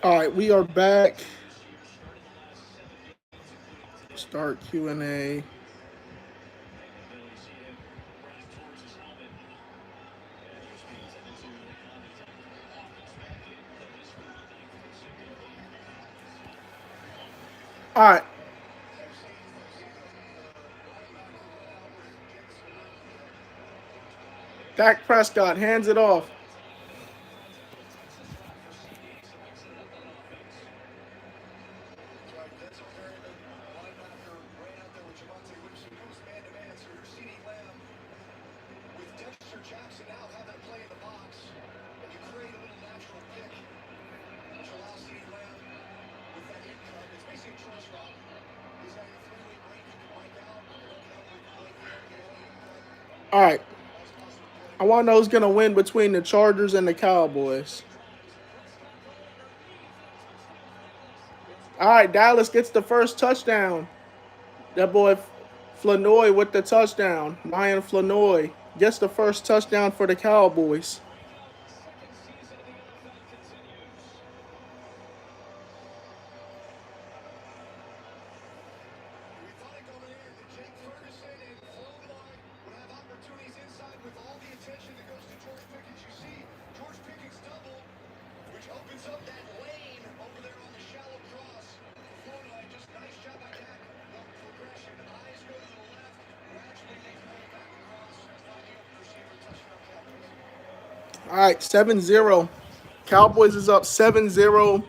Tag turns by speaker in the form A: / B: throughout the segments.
A: All right, we are back. Start Q&A. All right. Dak Prescott hands it off. All right. I want to know who's going to win between the Chargers and the Cowboys. All right, Dallas gets the first touchdown. That boy Flanoy with the touchdown. Ryan Flanoy gets the first touchdown for the Cowboys. All right, 7-0. Cowboys is up 7-0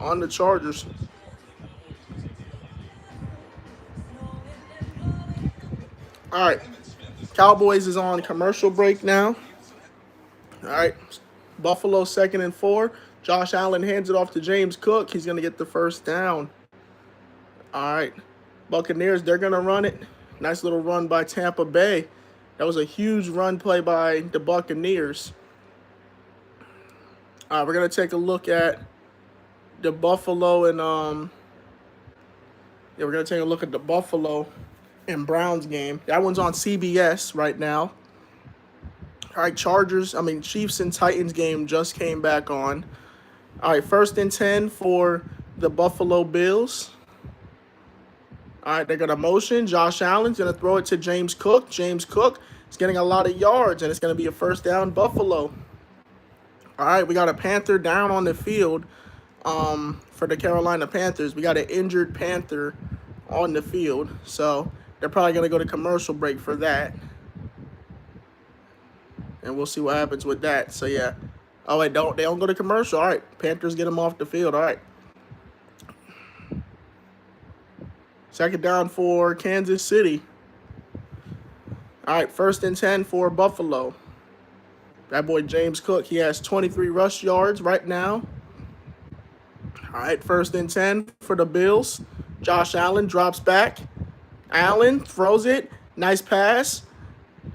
A: on the Chargers. All right. Cowboys is on commercial break now. All right. Buffalo 2nd and 4. Josh Allen hands it off to James Cook. He's going to get the first down. All right. Buccaneers, they're going to run it. Nice little run by Tampa Bay. That was a huge run play by the Buccaneers. All right, we're going to take a look at the Buffalo and we're going to take a look at the Buffalo and Browns game. That one's on CBS right now. All right, Chiefs and Titans game just came back on. All right, 1st and 10 for the Buffalo Bills. All right, they're going to motion. Josh Allen's going to throw it to James Cook. James Cook is getting a lot of yards, and it's going to be a first down Buffalo. All right, we got a Panther down on the field for the Carolina Panthers. We got an injured Panther on the field, so they're probably going to go to commercial break for that. And we'll see what happens with that. So, yeah. Oh, wait, they don't go to commercial. All right, Panthers get them off the field. All right. 2nd down for Kansas City. All right, 1st and 10 for Buffalo. That boy James Cook, he has 23 rush yards right now. All right, 1st and 10 for the Bills. Josh Allen drops back. Allen throws it. Nice pass.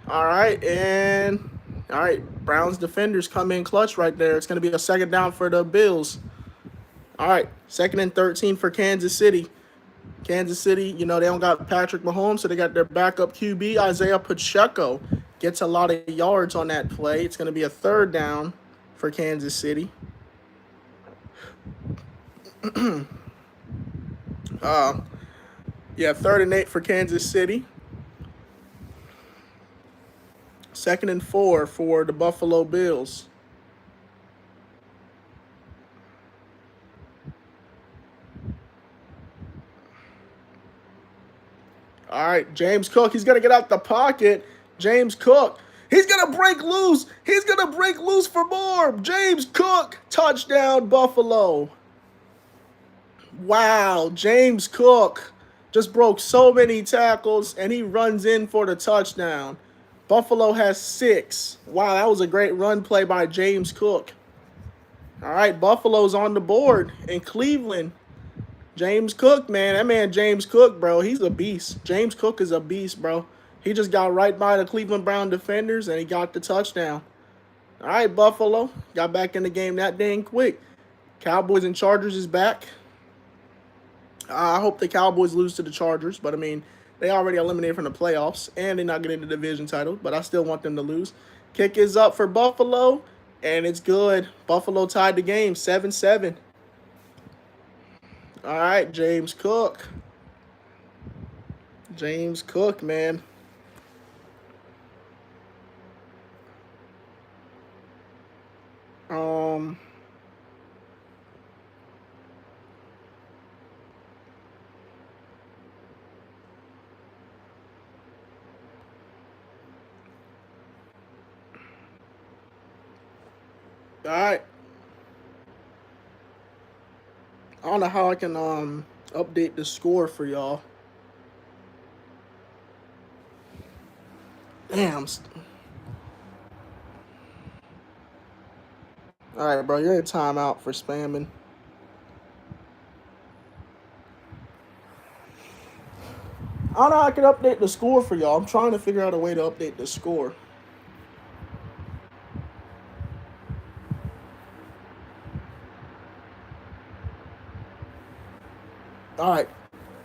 A: All right, Browns defenders come in clutch right there. It's going to be a 2nd down for the Bills. All right, 2nd and 13 for Kansas City. Kansas City, they don't got Patrick Mahomes, so they got their backup QB, Isaiah Pacheco. Gets a lot of yards on that play. It's going to be a 3rd down for Kansas City. Yeah, 3rd and 8 for Kansas City. 2nd and 4 for the Buffalo Bills. All right, James Cook, he's going to get out the pocket. James Cook, he's going to break loose. He's going to break loose for more. James Cook, touchdown, Buffalo. Wow, James Cook just broke so many tackles, and he runs in for the touchdown. Buffalo has 6. Wow, that was a great run play by James Cook. All right, Buffalo's on the board in Cleveland. James Cook, man. That man James Cook, bro, he's a beast. James Cook is a beast, bro. He just got right by the Cleveland Brown defenders, and he got the touchdown. All right, Buffalo. Got back in the game that dang quick. Cowboys and Chargers is back. I hope the Cowboys lose to the Chargers, but, I mean, they already eliminated from the playoffs, and they're not getting the division title, but I still want them to lose. Kick is up for Buffalo. And it's good. Buffalo tied the game 7-7. All right, James Cook. James Cook, man. Um, all right. I don't know how I can update the score for y'all. Damn. All right, bro. You're in timeout for spamming. I don't know how I can update the score for y'all. I'm trying to figure out a way to update the score. All right.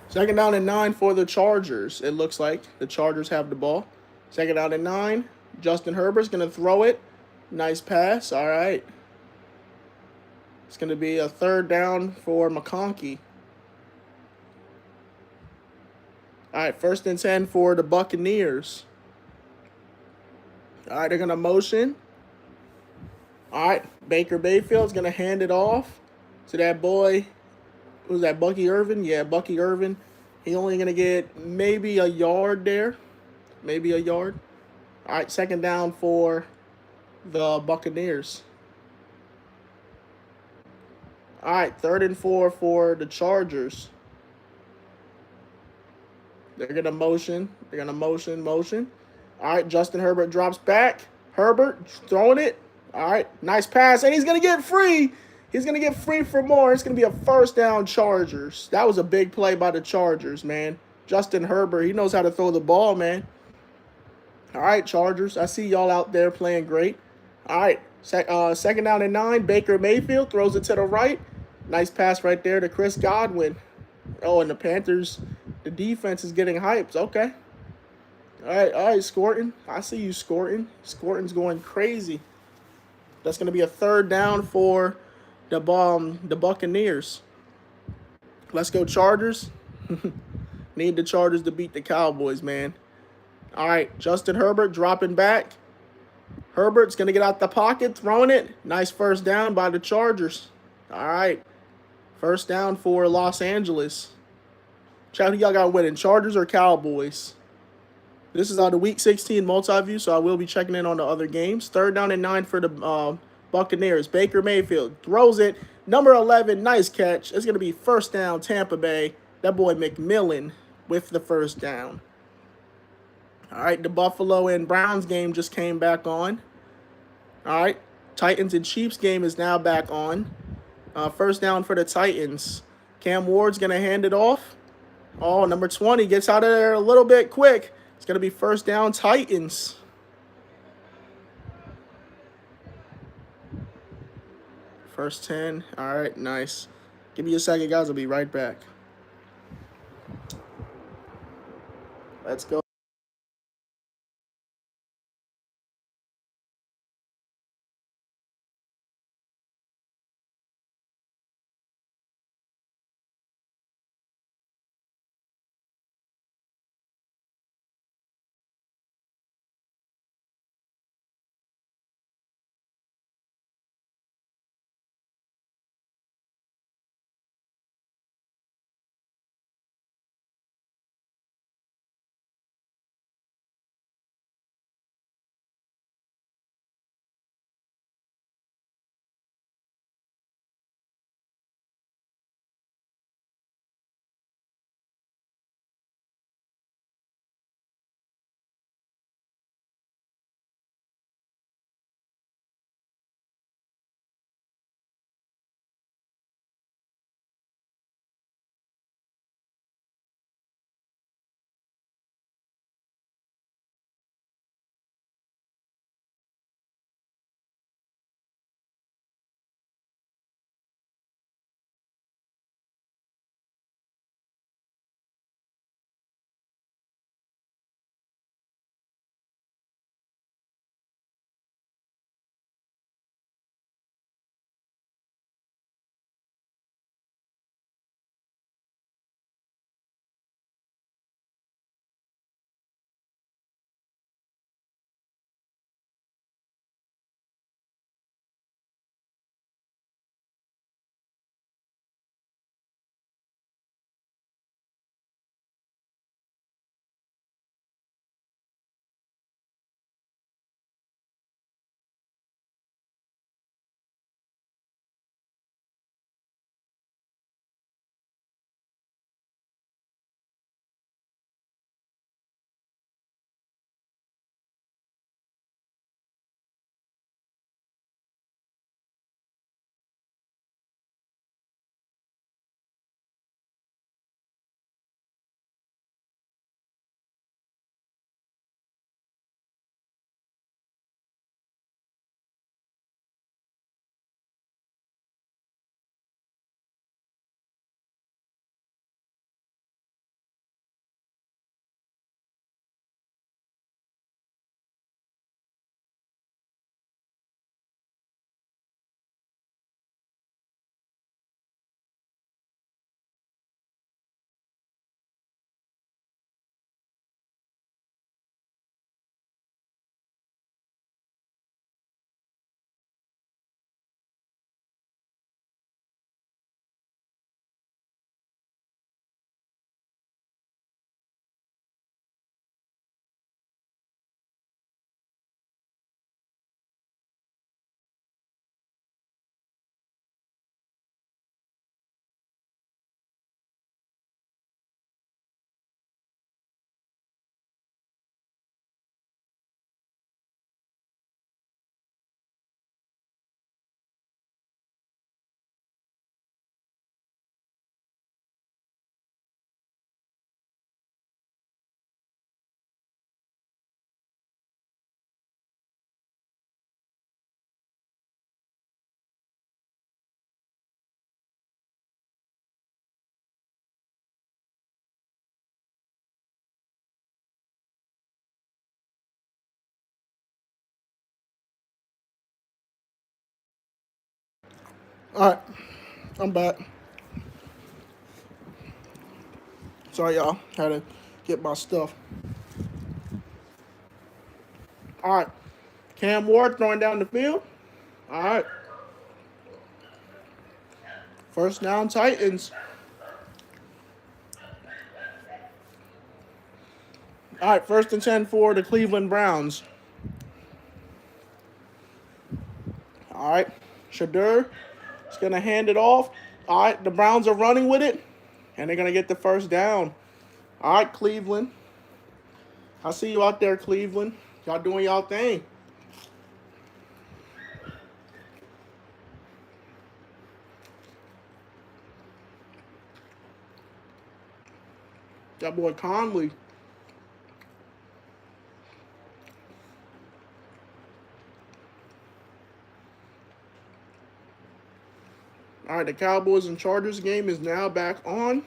A: Second down and 9 for the Chargers. It looks like the Chargers have the ball. Second down and 9. Justin Herbert's going to throw it. Nice pass. All right. It's going to be a third down for McConkey. All right. First and 10 for the Buccaneers. All right. They're going to motion. All right. Baker Mayfield's going to hand it off to that boy. Who's that? Bucky Irvin? Yeah, Bucky Irvin. He only going to get maybe a yard there. Maybe a yard. All right. Second down for the Buccaneers. All right, third and 4 for the Chargers. They're going to motion. They're going to motion. All right, Justin Herbert drops back. Herbert throwing it. All right, nice pass. And he's going to get free. He's going to get free for more. It's going to be a first down Chargers. That was a big play by the Chargers, man. Justin Herbert, he knows how to throw the ball, man. All right, Chargers. I see y'all out there playing great. All right, second down and 9. Baker Mayfield throws it to the right. Nice pass right there to Chris Godwin. Oh, and the Panthers, the defense is getting hyped. Okay. All right, Scorton. I see you, Scorton. Scorton's going crazy. That's going to be a third down for the Buccaneers. Let's go, Chargers. Need the Chargers to beat the Cowboys, man. All right, Justin Herbert dropping back. Herbert's going to get out the pocket, throwing it. Nice first down by the Chargers. All right. First down for Los Angeles. Chat, who y'all got winning, Chargers or Cowboys? This is on the Week 16 multi-view, so I will be checking in on the other games. Third down and 9 for the Buccaneers. Baker Mayfield throws it. Number 11, nice catch. It's going to be first down, Tampa Bay. That boy McMillan with the first down. All right, the Buffalo and Browns game just came back on. All right, Titans and Chiefs game is now back on. First down for the Titans. Cam Ward's going to hand it off. Oh, number 20 gets out of there a little bit quick. It's going to be first down Titans. First 10. All right, nice. Give me a second, guys. I'll be right back. Let's go. All right, I'm back. Sorry, y'all. Had to get my stuff. All right, Cam Ward throwing down the field. All right, first down, Titans. All right, 1st and 10 for the Cleveland Browns. All right, Shadur is going to hand it off. All right, the Browns are running with it, and they're going to get the first down. All right, Cleveland. I see you out there, Cleveland. Y'all doing y'all thing. That boy Conley. All right, the Cowboys and Chargers game is now back on.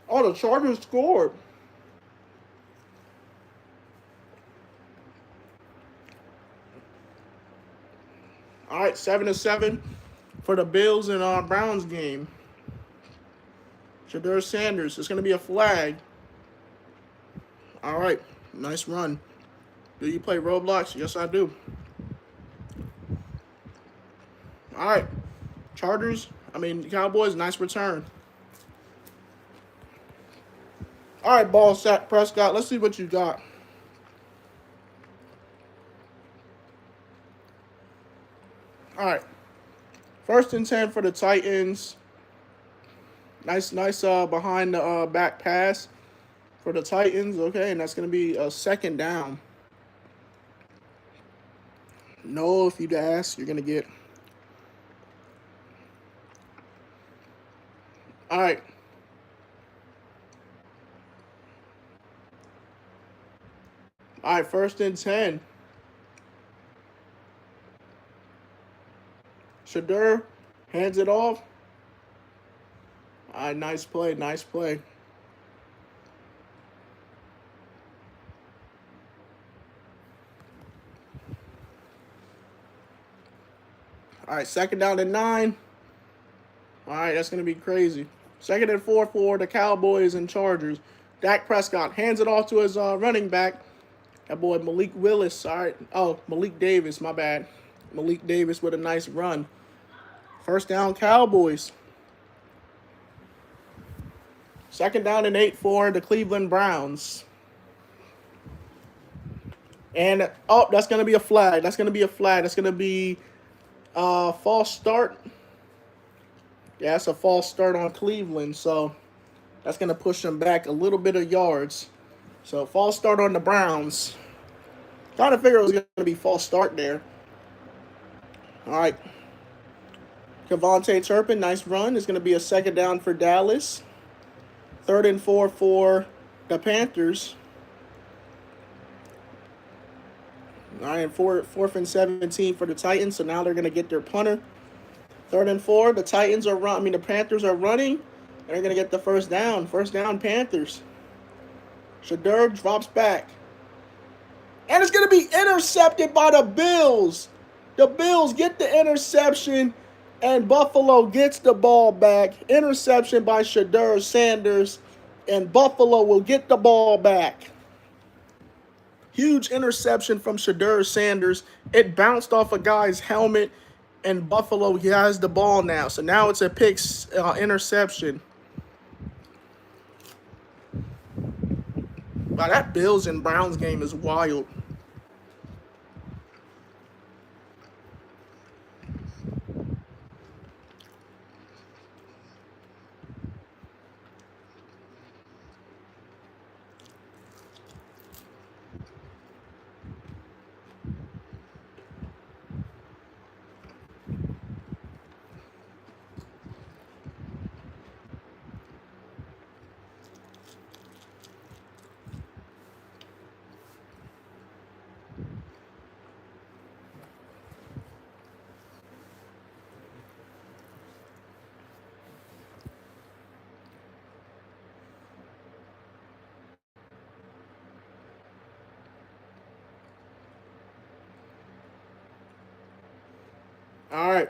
A: Oh, the Chargers scored. All right, 7-7 for the Bills and Browns game. Shadur Sanders. It's going to be a flag. All right, nice run. Do you play Roblox? Yes, I do. All right, Cowboys, nice return. All right, ball sack Prescott. Let's see what you got. All right, 1st and 10 for the Titans. Nice behind the back pass for the Titans. Okay, and that's going to be a 2nd down. No, if you'd ask, you're going to get. All right. All right, 1st and 10. Shadur hands it off. All right, nice play, nice play. All right, 2nd down and 9. All right, that's going to be crazy. 2nd and 4 for the Cowboys and Chargers. Dak Prescott hands it off to his running back. That boy Malik Willis. All right. Oh, Malik Davis, my bad. Malik Davis with a nice run. 1st down, Cowboys. 2nd down and 8 for the Cleveland Browns. And, oh, that's going to be a flag. That's going to be a flag. That's going to be false start. Yeah, it's a false start on Cleveland. So that's going to push them back a little bit of yards. So false start on the Browns. Trying to figure it was going to be false start there. All right. Kevontae Turpin, nice run. It's going to be a 2nd down for Dallas. 3rd and 4 for the Panthers. All right, 4th and 17 for the Titans. So now they're going to get their punter. 3rd and 4. The Panthers are running. And they're going to get the 1st down. 1st down, Panthers. Shadur drops back. And it's going to be intercepted by the Bills. The Bills get the interception, and Buffalo gets the ball back. Interception by Shadur Sanders, and Buffalo will get the ball back. Huge interception from Shadur Sanders. It bounced off a guy's helmet, and Buffalo has the ball now. So now it's a interception. Wow, that Bills and Browns game is wild. All right.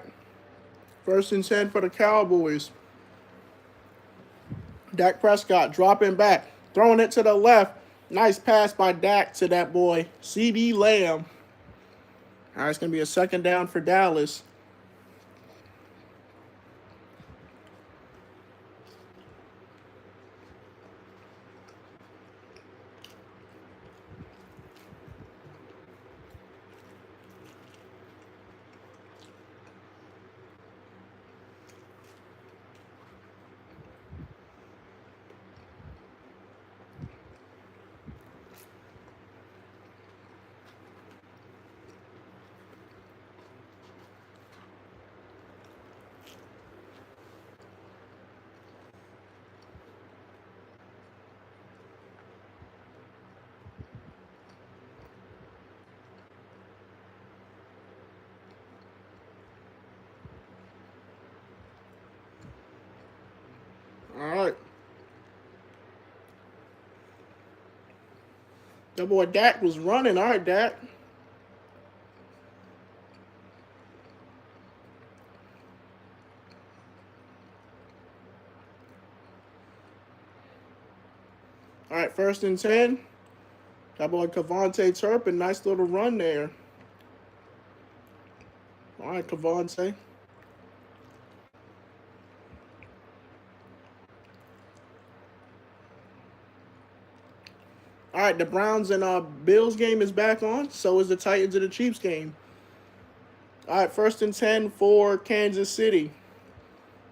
A: First and 10 for the Cowboys. Dak Prescott dropping back, throwing it to the left. Nice pass by Dak to that boy, CeeDee Lamb. All right, it's going to be a second down for Dallas. All right. That boy Dak was running. All right, Dak. All right, first and 10. That boy Cavante Turpin, nice little run there. All right, Cavante. All right, the Browns and Bills game is back on. So is the Titans and the Chiefs game. All right, first and 10 for Kansas City.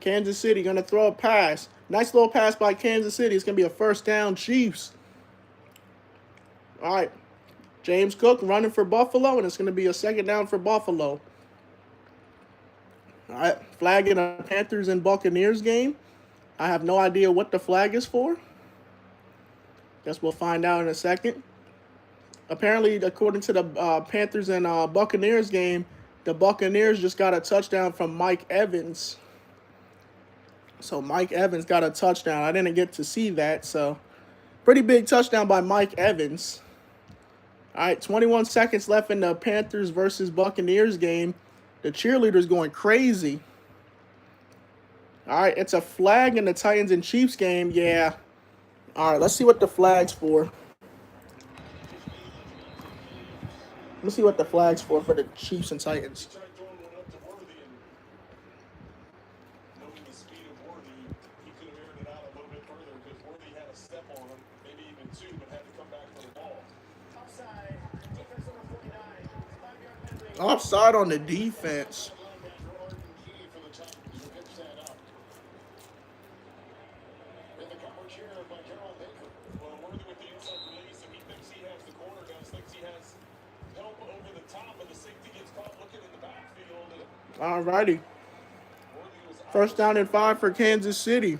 A: Kansas City going to throw a pass. Nice little pass by Kansas City. It's going to be a first down, Chiefs. All right, James Cook running for Buffalo, and it's going to be a second down for Buffalo. All right, flag in a Panthers and Buccaneers game. I have no idea what the flag is for. Guess we'll find out in a second. Apparently, according to the Panthers and Buccaneers game, the Buccaneers just got a touchdown from Mike Evans. So Mike Evans got a touchdown. I didn't get to see that. So pretty big touchdown by Mike Evans. All right, 21 seconds left in the Panthers versus Buccaneers game. The cheerleaders going crazy. All right, it's a flag in the Titans and Chiefs game. Yeah. All right, let's see what the flag's for. Let's see what the flag's for the Chiefs and Titans. Offside on the defense. All righty. First down and 5 for Kansas City.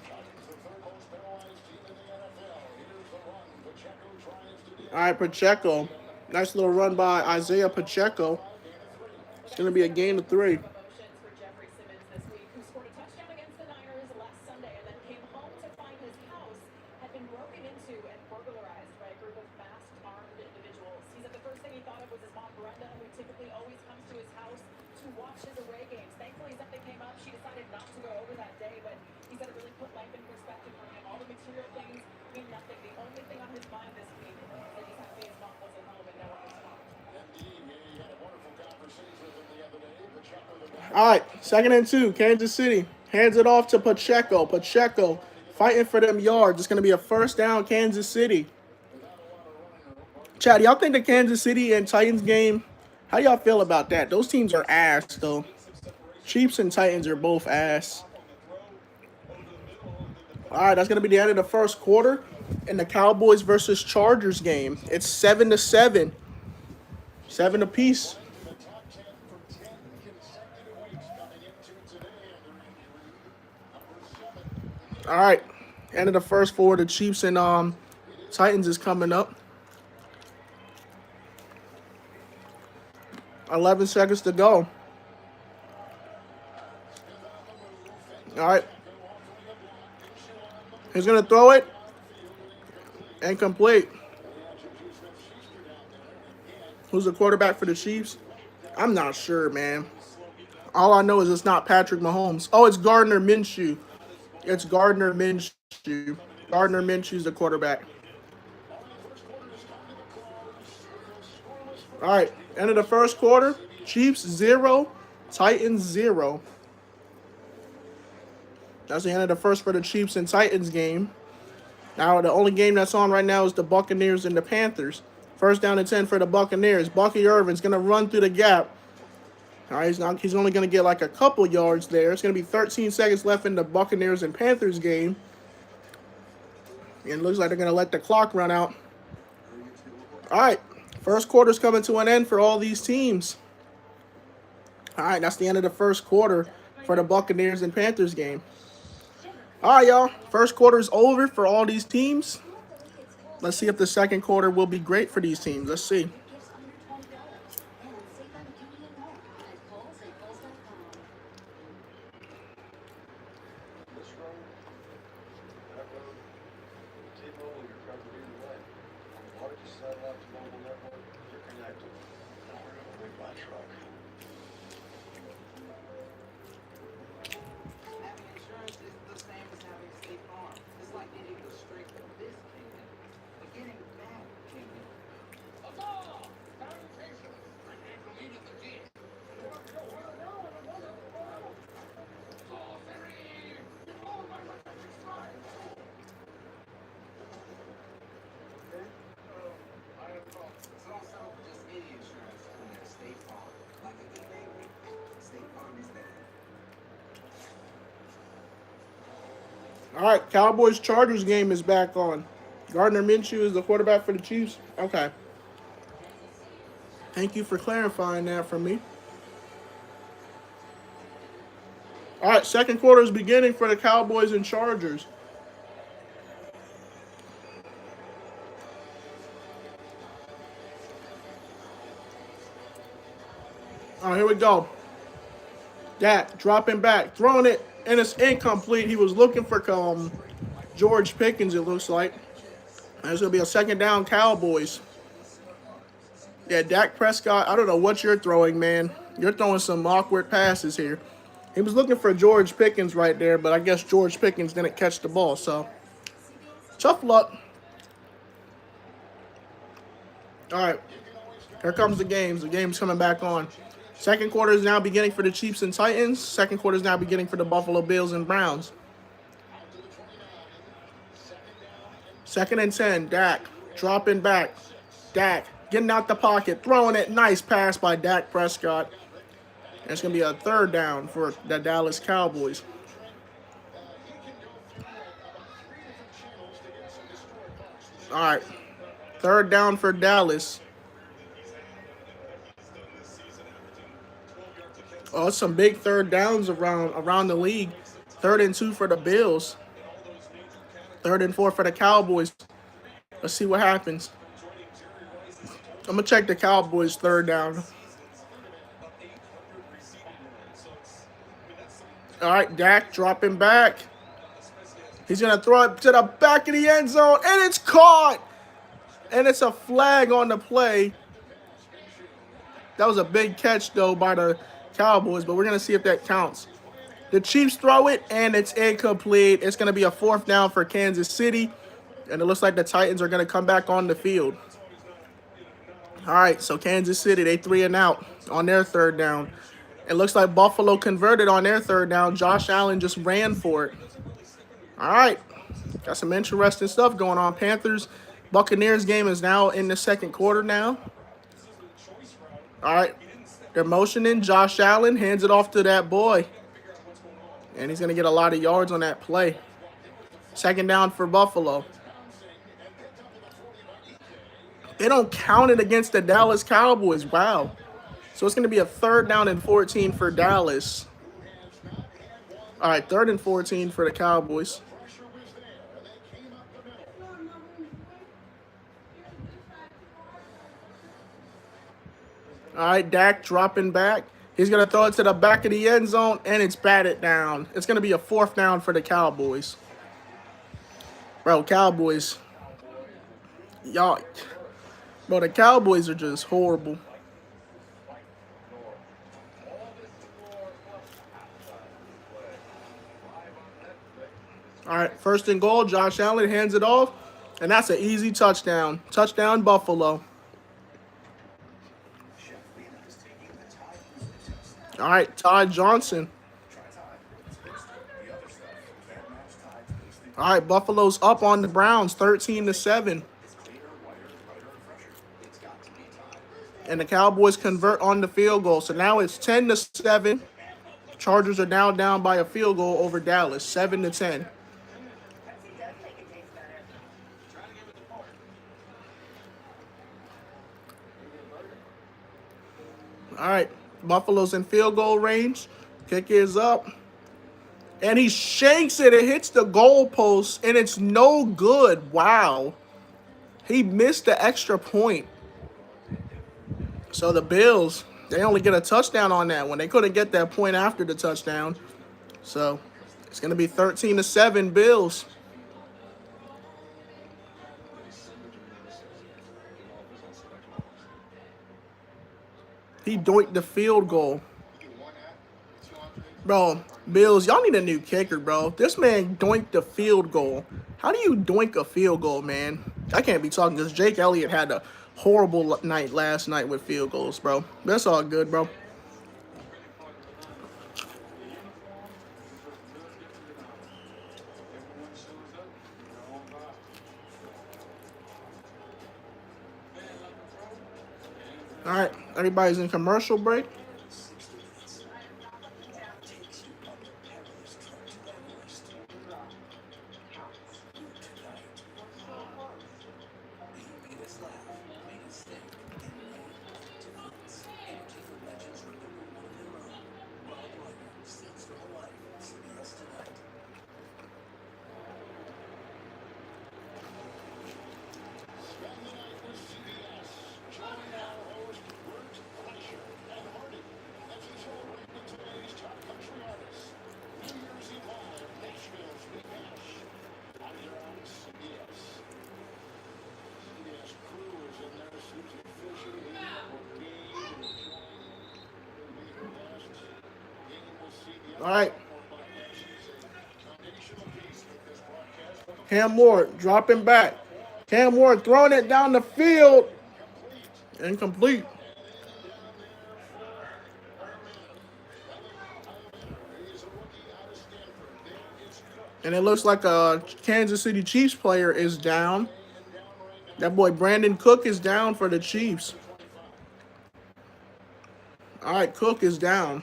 A: All right, Pacheco. Nice little run by Isaiah Pacheco. It's going to be a gain of 3. All right, second and 2, Kansas City. Hands it off to Pacheco. Pacheco fighting for them yards. It's going to be a first down, Kansas City. Chad, y'all think the Kansas City and Titans game, how y'all feel about that? Those teams are ass, though. Chiefs and Titans are both ass. All right, that's going to be the end of the first quarter in the Cowboys versus Chargers game. It's 7-7. 7 apiece. All right, end of the first for the Chiefs and Titans is coming up. 11 seconds to go. All right. He's going to throw it. Incomplete. Who's the quarterback for the Chiefs? I'm not sure, man. All I know is it's not Patrick Mahomes. Oh, it's Gardner Minshew. It's Gardner Minshew. Gardner Minshew's the quarterback. All right, end of the first quarter. Chiefs 0, Titans 0. That's the end of the first for the Chiefs and Titans game. Now the only game that's on right now is the Buccaneers and the Panthers. First down and 10 for the Buccaneers. Bucky Irvin's gonna run through the gap. All right, he's only gonna get like a couple yards there. It's gonna be 13 seconds left in the Buccaneers and Panthers game. And it looks like they're gonna let the clock run out. All right, first quarter's coming to an end for all these teams. All right, that's the end of the first quarter for the Buccaneers and Panthers game. All right, y'all. First quarter is over for all these teams. Let's see if the second quarter will be great for these teams. Let's see. All right, Cowboys-Chargers game is back on. Gardner Minshew is the quarterback for the Chiefs. Okay. Thank you for clarifying that for me. All right, second quarter is beginning for the Cowboys and Chargers. All right, here we go. Dak dropping back, throwing it, and it's incomplete. He was looking for George Pickens, it looks like. There's going to be a second down, Cowboys. Yeah, Dak Prescott, I don't know what you're throwing, man. You're throwing some awkward passes here. He was looking for George Pickens right there, but I guess George Pickens didn't catch the ball, so tough luck. All right, here comes the games. The game's coming back on. Second quarter is now beginning for the Chiefs and Titans. Second quarter is now beginning for the Buffalo Bills and Browns. Second and 10, Dak dropping back. Dak getting out the pocket, throwing it. Nice pass by Dak Prescott. And it's going to be a third down for the Dallas Cowboys. All right, third down for Dallas. Oh, some big third downs around the league. 3rd and 2 for the Bills. 3rd and 4 for the Cowboys. Let's see what happens. I'm going to check the Cowboys' third down. All right, Dak dropping back. He's going to throw it to the back of the end zone, and it's caught. And it's a flag on the play. That was a big catch, though, by the Cowboys, but we're going to see if that counts. The Chiefs throw it, and it's incomplete. It's going to be a 4th down for Kansas City, and it looks like the Titans are going to come back on the field. All right, so Kansas City, they 3 and out on their third down. It looks like Buffalo converted on their third down. Josh Allen just ran for it. All right, got some interesting stuff going on. Panthers-Buccaneers game is now in the second quarter now. All right. They're motioning. Josh Allen hands it off to that boy. And he's going to get a lot of yards on that play. Second down for Buffalo. They don't count it against the Dallas Cowboys. Wow. So it's going to be a 3rd down and 14 for Dallas. All right, 3rd and 14 for the Cowboys. All right, Dak dropping back. He's going to throw it to the back of the end zone, and it's batted down. It's going to be a 4th down for the Cowboys. Bro, Cowboys. Y'all. Bro, the Cowboys are just horrible. right, first and goal. Josh Allen hands it off, and that's an easy touchdown. Touchdown, Buffalo. All right, Ty Johnson. All right, Buffalo's up on the Browns, 13-7. And the Cowboys convert on the field goal. So now it's 10-7. Chargers are now down by a field goal over Dallas, 7-10. All right, Buffalo's in field goal range. Kick is up. And he shanks it. It hits the goalpost, and it's no good. Wow. He missed the extra point. So the Bills, they only get a touchdown on that one. They couldn't get that point after the touchdown. So it's going to be 13-7 Bills. He doinked the field goal. Bro, Bills, y'all need a new kicker, bro. This man doinked the field goal. How do you doink a field goal, man? I can't be talking because Jake Elliott had a horrible night last night with field goals, bro. That's all good, bro. All right, everybody's in commercial break. All right. Cam Ward dropping back. Cam Ward throwing it down the field. Incomplete. And it looks like a Kansas City Chiefs player is down. That boy Brandon Cook is down for the Chiefs. All right, Cook is down.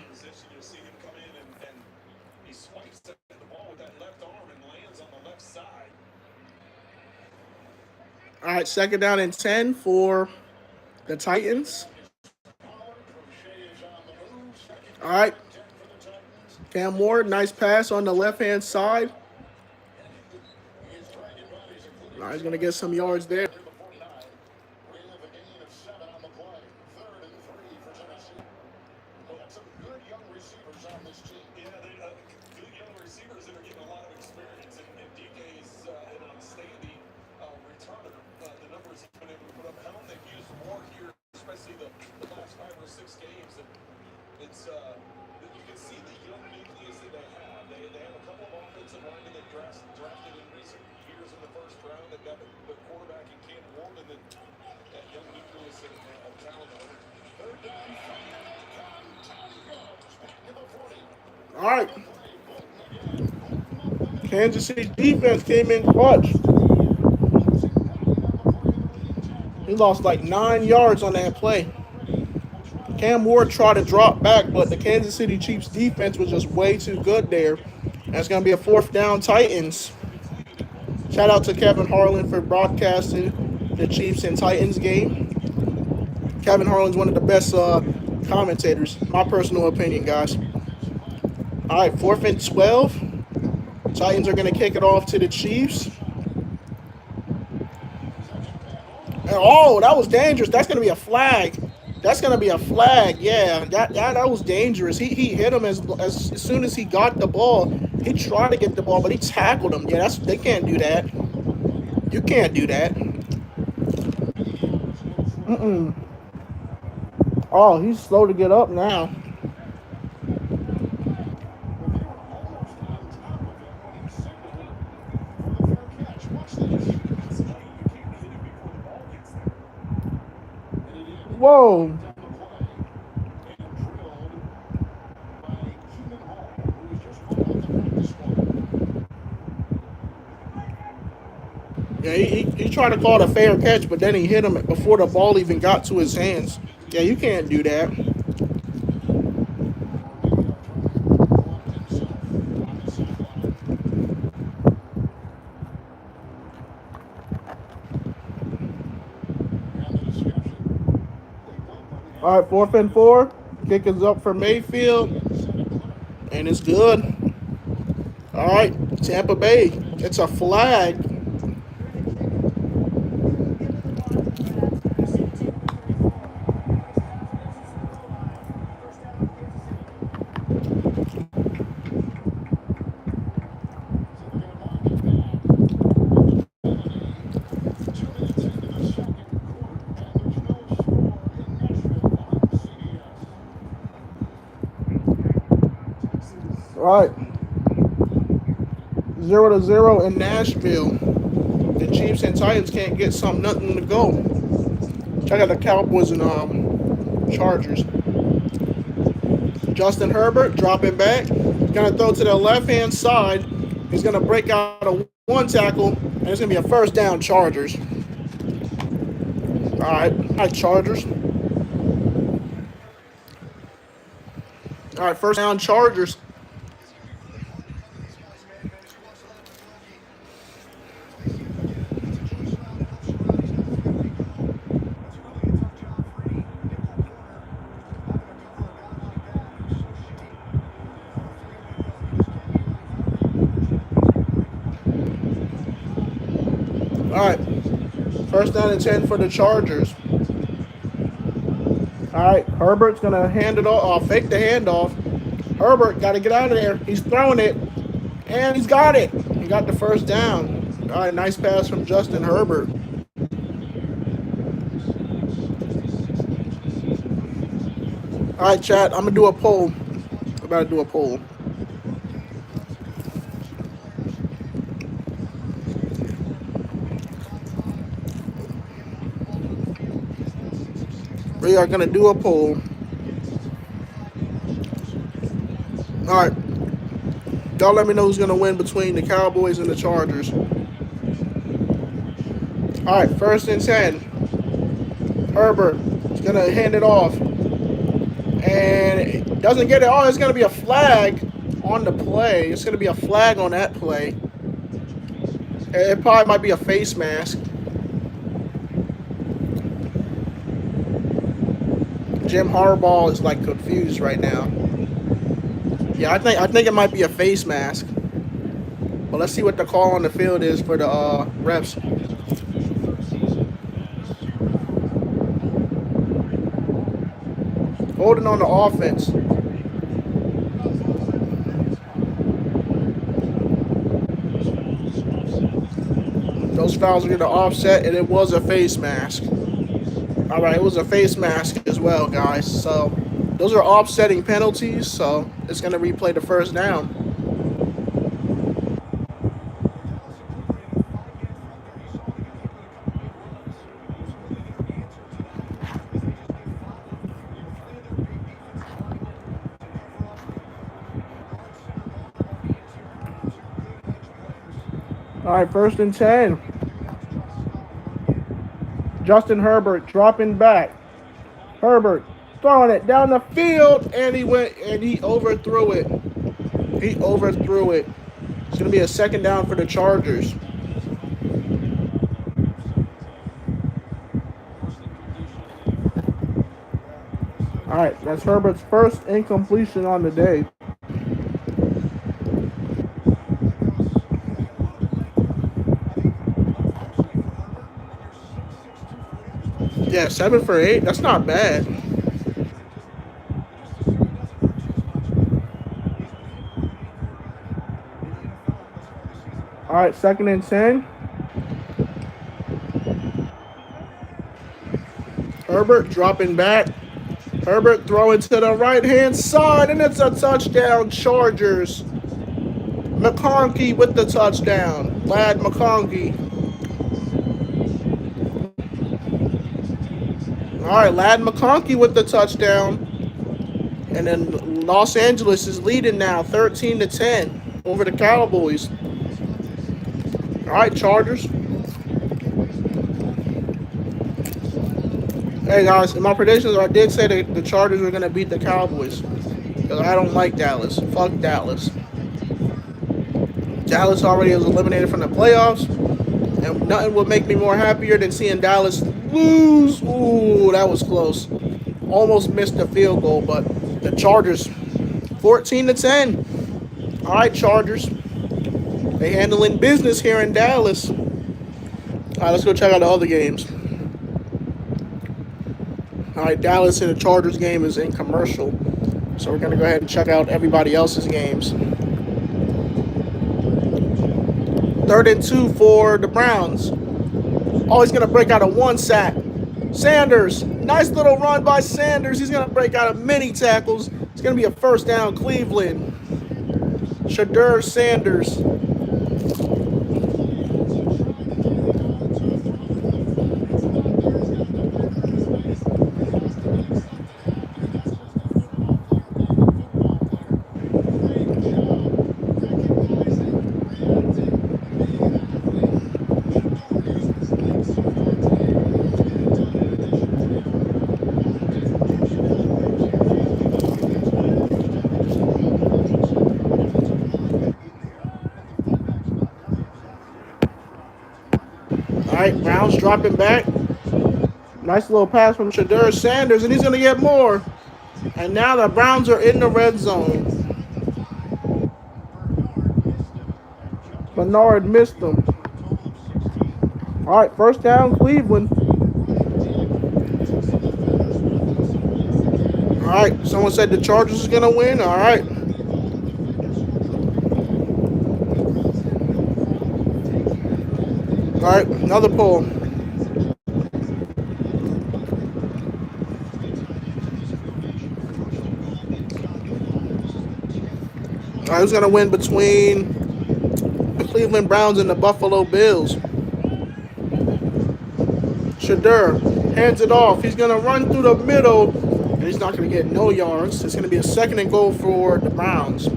A: All right, second down and 10 for the Titans. All right. Cam Ward, nice pass on the left-hand side. All right, he's going to get some yards there. All right. Kansas City defense came in clutch. He lost like 9 yards on that play. Cam Ward tried to drop back, but the Kansas City Chiefs defense was just way too good there. And it's going to be a fourth down Titans. Shout out to Kevin Harlan for broadcasting the Chiefs and Titans game. Kevin Harlan's one of the best commentators, my personal opinion, guys. All right, 4th and 12. Titans are going to kick it off to the Chiefs. Oh, that was dangerous. That's going to be a flag. That's going to be a flag. Yeah, that was dangerous. He hit him as soon as he got the ball. He tried to get the ball, but he tackled him. Yeah, they can't do that. You can't do that. Oh, he's slow to get up now. Whoa. Yeah, he tried to call it a fair catch, but then he hit him before the ball even got to his hands. Yeah, you can't do that. All right, 4th and 4. Kick is up for Mayfield, and it's good. All right, Tampa Bay. It's a flag. All right, 0-0 in Nashville. The Chiefs and Titans can't get nothing to go. Check out the Cowboys and Chargers. Justin Herbert dropping back. He's gonna throw to the left hand side. He's gonna break out a one tackle, and it's gonna be a first down Chargers. All right, Chargers. All right, first down Chargers. All right, first down and 10 for the Chargers. All right, Herbert's gonna hand it off. Fake the handoff. Herbert got to get out of there. He's throwing it, and he's got it. He got the first down. All right, nice pass from Justin Herbert. All right, chat. I'm gonna do a poll. I'm about to do a poll. We are gonna do a poll. All right, y'all let me know who's gonna win between the Cowboys and the Chargers. All right, 1st and 10. Herbert is gonna hand it off, and it doesn't get it. Oh, it's gonna be a flag on the play. It's gonna be a flag on that play. It probably might be a face mask. Jim Harbaugh is like confused right now. Yeah, I think it might be a face mask. But let's see what the call on the field is for the refs. Holding on the offense. Those fouls are going to offset, and it was a face mask. All right, it was a face mask as well, guys. So those are offsetting penalties, so it's going to replay the first down. All right, 1st and 10. Justin Herbert dropping back. Herbert throwing it down the field, and he overthrew it. He overthrew it. It's going to be a second down for the Chargers. All right, that's Herbert's first incompletion on the day. Yeah, 7 for 8. That's not bad. All right, 2nd and 10. Herbert dropping back. Herbert throwing to the right-hand side, and it's a touchdown, Chargers. McConkey with the touchdown. Lad McConkey. All All right, Lad McConkey with the touchdown. And then Los Angeles is leading now 13-10 over the Cowboys. All right, Chargers. Hey, guys, in my predictions, I did say that the Chargers were going to beat the Cowboys. Because I don't like Dallas. Fuck Dallas. Dallas already was eliminated from the playoffs. And nothing would make me more happier than seeing Dallas lose. Ooh, that was close. Almost missed the field goal, but the Chargers, 14-10. All right, Chargers. They handling business here in Dallas. All right, let's go check out the other games. All right, Dallas and the Chargers game is in commercial. So we're going to go ahead and check out everybody else's games. 3rd and 2 for the Browns. Oh, he's going to break out a 1 sack. Sanders, nice little run by Sanders. He's going to break out of many tackles. It's going to be a first down, Cleveland. Shadur Sanders. All right, Browns dropping back. Nice little pass from Shadur Sanders, and he's going to get more. And now the Browns are in the red zone. Bernard missed them. All right, first down, Cleveland. All right, someone said the Chargers is going to win. All right. All right, another pull. All right, who's going to win between the Cleveland Browns and the Buffalo Bills? Shadur hands it off. He's going to run through the middle, and he's not going to get no yards. It's going to be a 2nd and goal for the Browns.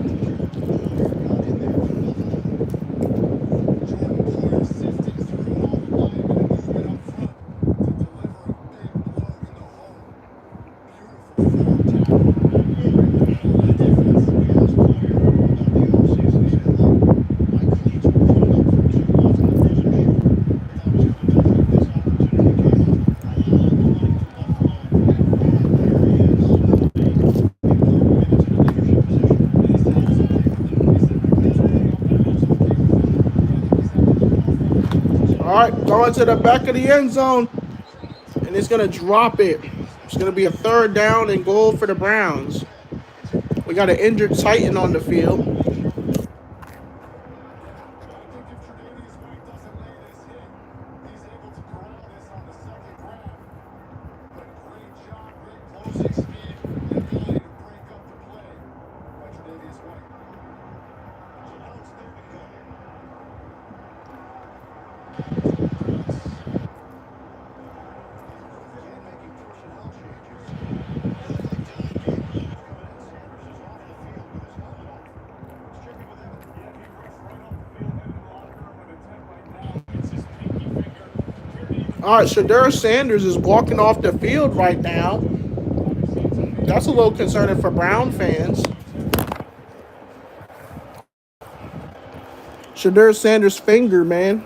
A: All right, going to the back of the end zone, and he's going to drop it. It's going to be a 3rd down and goal for the Browns. We got an injured Titan on the field. All right, Shadur Sanders is walking off the field right now. That's a little concerning for Brown fans. Shadur Sanders' finger, man.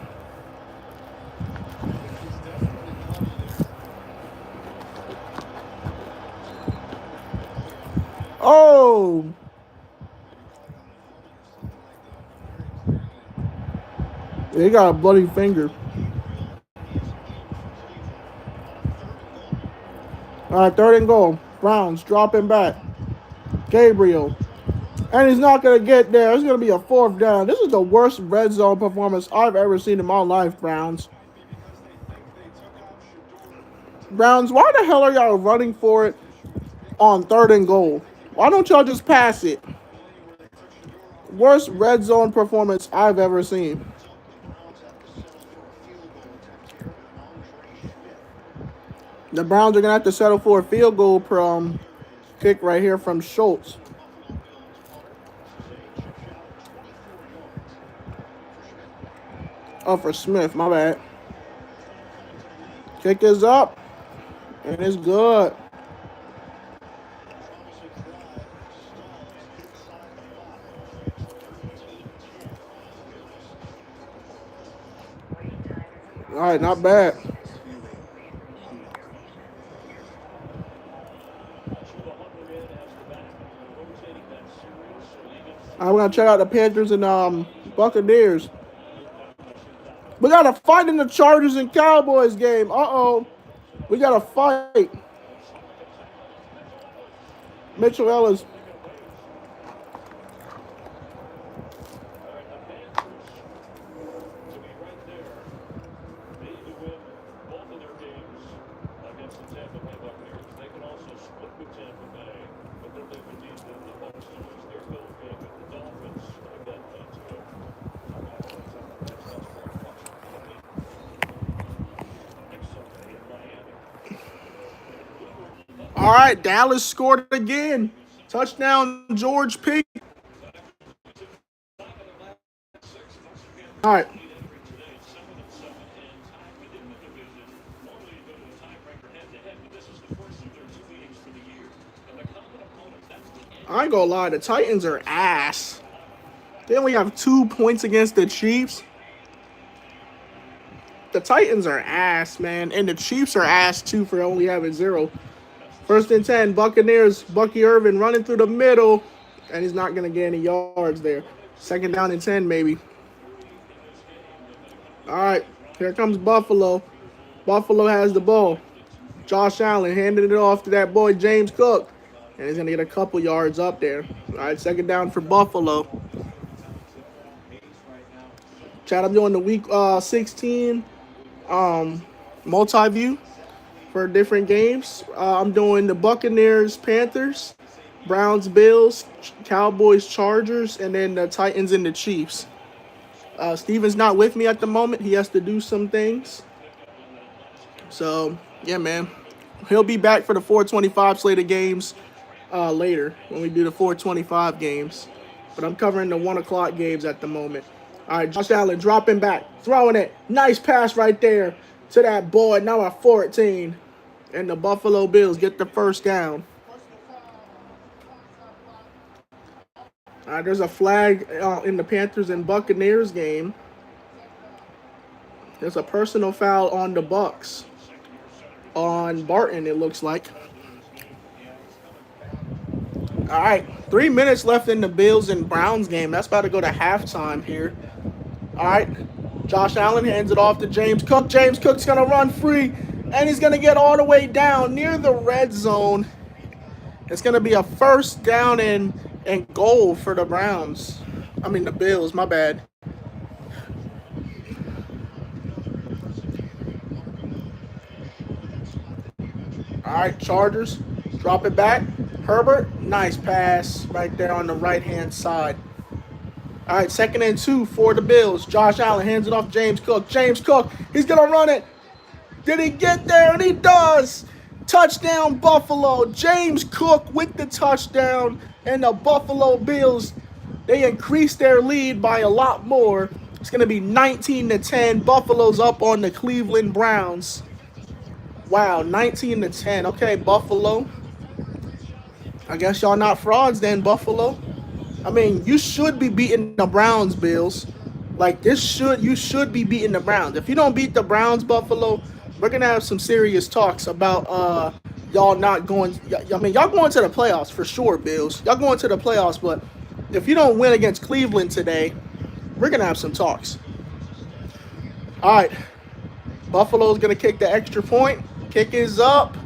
A: Oh! He got a bloody finger. All right, 3rd and goal. Browns dropping back. Gabriel. And he's not going to get there. It's going to be a 4th down. This is the worst red zone performance I've ever seen in my life, Browns. Browns, why the hell are y'all running for it on 3rd and goal? Why don't y'all just pass it? Worst red zone performance I've ever seen. The Browns are gonna have to settle for a field goal kick right here from Schultz. Oh, for Smith, my bad. Kick is up, and it's good. All right, not bad. I'm gonna check out the Panthers and Buccaneers. We got a fight in the Chargers and Cowboys game. Uh-oh. We got a fight. Mitchell Ellis. All right, Dallas scored again. Touchdown, George P. All right. I ain't gonna lie, the Titans are ass. They only have 2 points against the Chiefs. The Titans are ass, man. And the Chiefs are ass, too, for only having 0. First and 10, Buccaneers, Bucky Irvin running through the middle. And he's not going to get any yards there. Second down and 10, maybe. All right, here comes Buffalo. Buffalo has the ball. Josh Allen handed it off to that boy James Cook. And he's going to get a couple yards up there. All right, second down for Buffalo. Chad, I'm doing the week 16 multi-view for different games. I'm doing the Buccaneers, Panthers, Browns, Bills, Cowboys, Chargers, and then the Titans and the Chiefs. Steven's not with me at the moment. He has to do some things. So, yeah, man. He'll be back for the 425 slate of games later when we do the 425 games. But I'm covering the 1 o'clock games at the moment. All right, Josh Allen dropping back, throwing it. Nice pass right there to that boy. Now at 14. And the Buffalo Bills get the first down. All right, there's a flag in the Panthers and Buccaneers game. There's a personal foul on the Bucs. On Barton, it looks like. All right, 3 minutes left in the Bills and Browns game. That's about to go to halftime here. All right, Josh Allen hands it off to James Cook. James Cook's going to run free, and he's going to get all the way down near the red zone. It's going to be a first down and goal for the Browns. I mean, the Bills, my bad. All right, Chargers, drop it back. Herbert, nice pass right there on the right-hand side. All right, 2nd and 2 for the Bills. Josh Allen hands it off to James Cook. James Cook, he's going to run it. Did he get there? And he does. Touchdown, Buffalo. James Cook with the touchdown. And the Buffalo Bills, they increased their lead by a lot more. It's going to be 19-10. Buffalo's up on the Cleveland Browns. Wow, 19-10. Okay, Buffalo. I guess y'all not frauds then, Buffalo. I mean, you should be beating the Browns, Bills. Like, you should be beating the Browns. If you don't beat the Browns, Buffalo, we're going to have some serious talks about y'all not going. I mean, y'all going to the playoffs for sure, Bills. Y'all going to the playoffs, but if you don't win against Cleveland today, we're going to have some talks. All right. Buffalo's going to kick the extra point. Kick is up,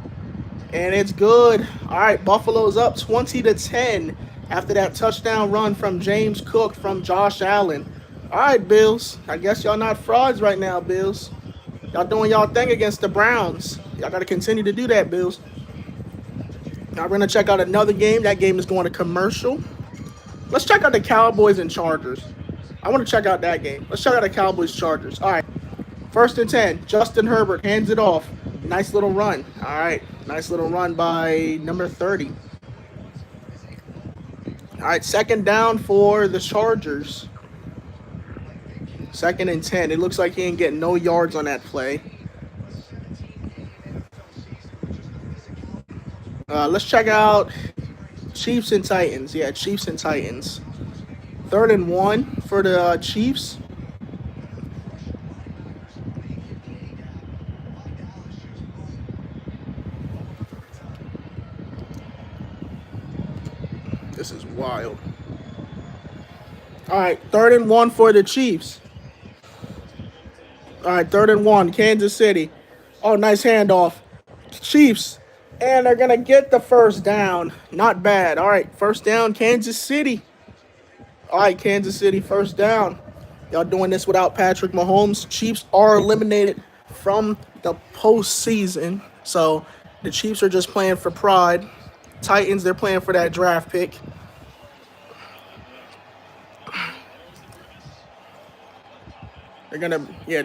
A: and it's good. All right, Buffalo's up 20-10 after that touchdown run from James Cook from Josh Allen. All right, Bills. I guess y'all not frauds right now, Bills. Y'all doing y'all thing against the Browns. Y'all got to continue to do that, Bills. Now we're going to check out another game. That game is going to commercial. Let's check out the Cowboys and Chargers. I want to check out that game. Let's check out the Cowboys-Chargers. All right. 1st and 10. Justin Herbert hands it off. Nice little run. All right. Nice little run by number 30. All right. Second down for the Chargers. Second and 10. It looks like he ain't getting no yards on that play. Let's check out Chiefs and Titans. Yeah, Chiefs and Titans. Third and 1 for the Chiefs. This is wild. All right, third and 1 for the Chiefs. All right, third and 1, Kansas City. Oh, nice handoff. Chiefs. And they're going to get the first down. Not bad. All right, first down, Kansas City. All right, Kansas City, first down. Y'all doing this without Patrick Mahomes. Chiefs are eliminated from the postseason. So the Chiefs are just playing for pride. Titans, they're playing for that draft pick.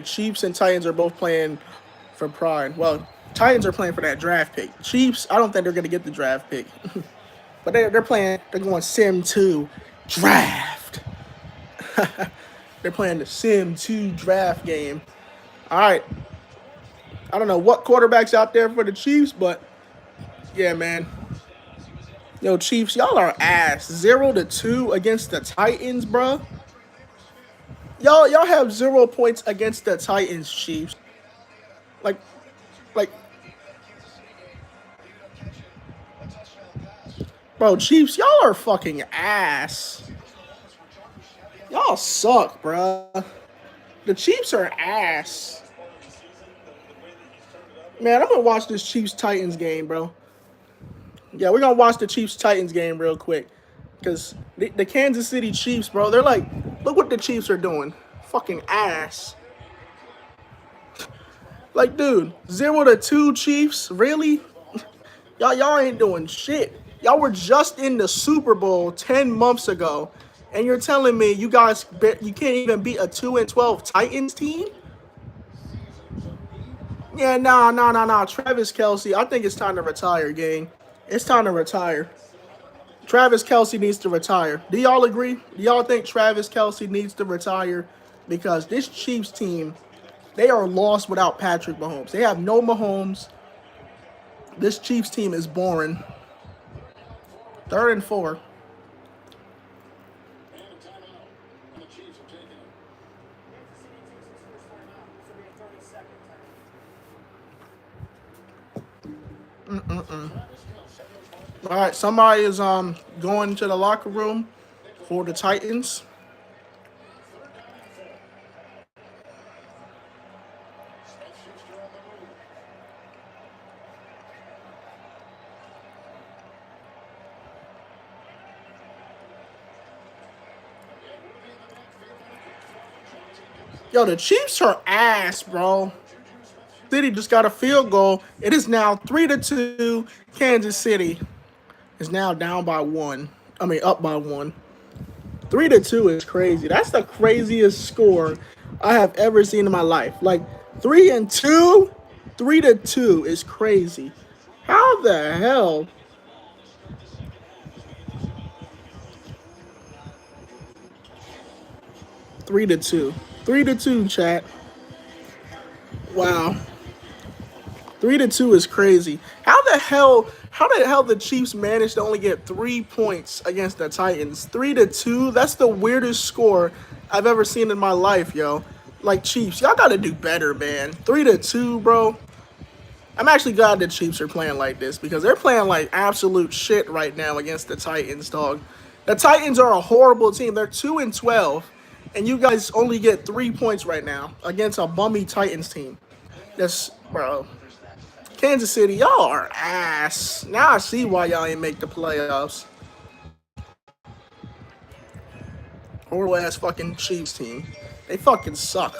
A: Chiefs and Titans are both playing for pride. Well, Titans are playing for that draft pick. Chiefs, I don't think they're gonna get the draft pick, but they're going Sim 2 draft. They're playing the Sim 2 draft game. All right, I don't know what quarterback's out there for the Chiefs, but yeah, man. Yo, Chiefs, y'all are ass. 0-2 against the Titans, bro. Y'all have 0 points against the Titans, Chiefs. Like, bro, Chiefs, y'all are fucking ass. Y'all suck, bro. The Chiefs are ass. Man, I'm gonna watch this Chiefs-Titans game, bro. Yeah, we're gonna watch the Chiefs-Titans game real quick. Because the Kansas City Chiefs, bro, they're like, look what the Chiefs are doing. Fucking ass. Like, dude, 0-2 Chiefs? Really? Y'all ain't doing shit. Y'all were just in the Super Bowl 10 months ago. And you're telling me you guys, you can't even beat a 2-12 Titans team? Yeah, nah. Travis Kelce, I think it's time to retire, gang. It's time to retire. Travis Kelce needs to retire. Do y'all agree? Do y'all think Travis Kelce needs to retire? Because this Chiefs team, they are lost without Patrick Mahomes. They have no Mahomes. This Chiefs team is boring. Third and 4. All right, somebody is going to the locker room for the Titans. Yo, the Chiefs are ass, bro. City just got a field goal. It is now 3-2. Kansas City is now down by 1. I mean, up by 1. 3-2 is crazy. That's the craziest score I have ever seen in my life. Like 3-2, 3-2 is crazy. How the hell? Three to two, chat. Wow. 3-2 is crazy. How the hell the Chiefs managed to only get 3 points against the Titans? 3-2? That's the weirdest score I've ever seen in my life, yo. Like, Chiefs, y'all gotta do better, man. 3-2, bro. I'm actually glad the Chiefs are playing like this because they're playing like absolute shit right now against the Titans, dog. The Titans are a horrible team. They're 2-12, and you guys only get 3 points right now against a bummy Titans team. That's, bro. Kansas City, y'all are ass. Now I see why y'all ain't make the playoffs. Horrible ass fucking Chiefs team. They fucking suck.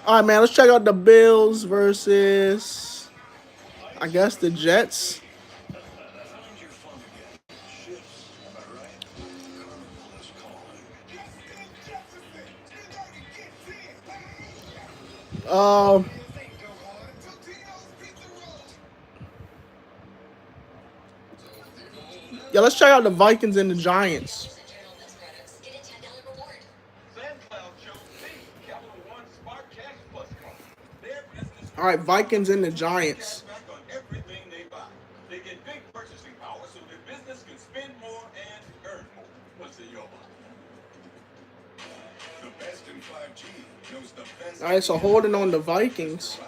A: All right, man. Let's check out the Bills versus, I guess, the Jets. Yeah, let's check out the Vikings and the Giants. All right, Vikings and the Giants. All right, so holding on the Vikings.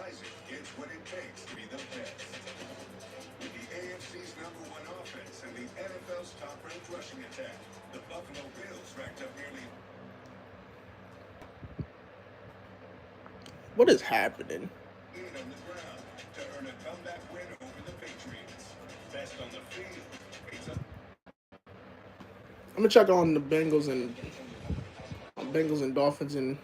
A: What is happening? I'm gonna check on the Bengals and Dolphins and.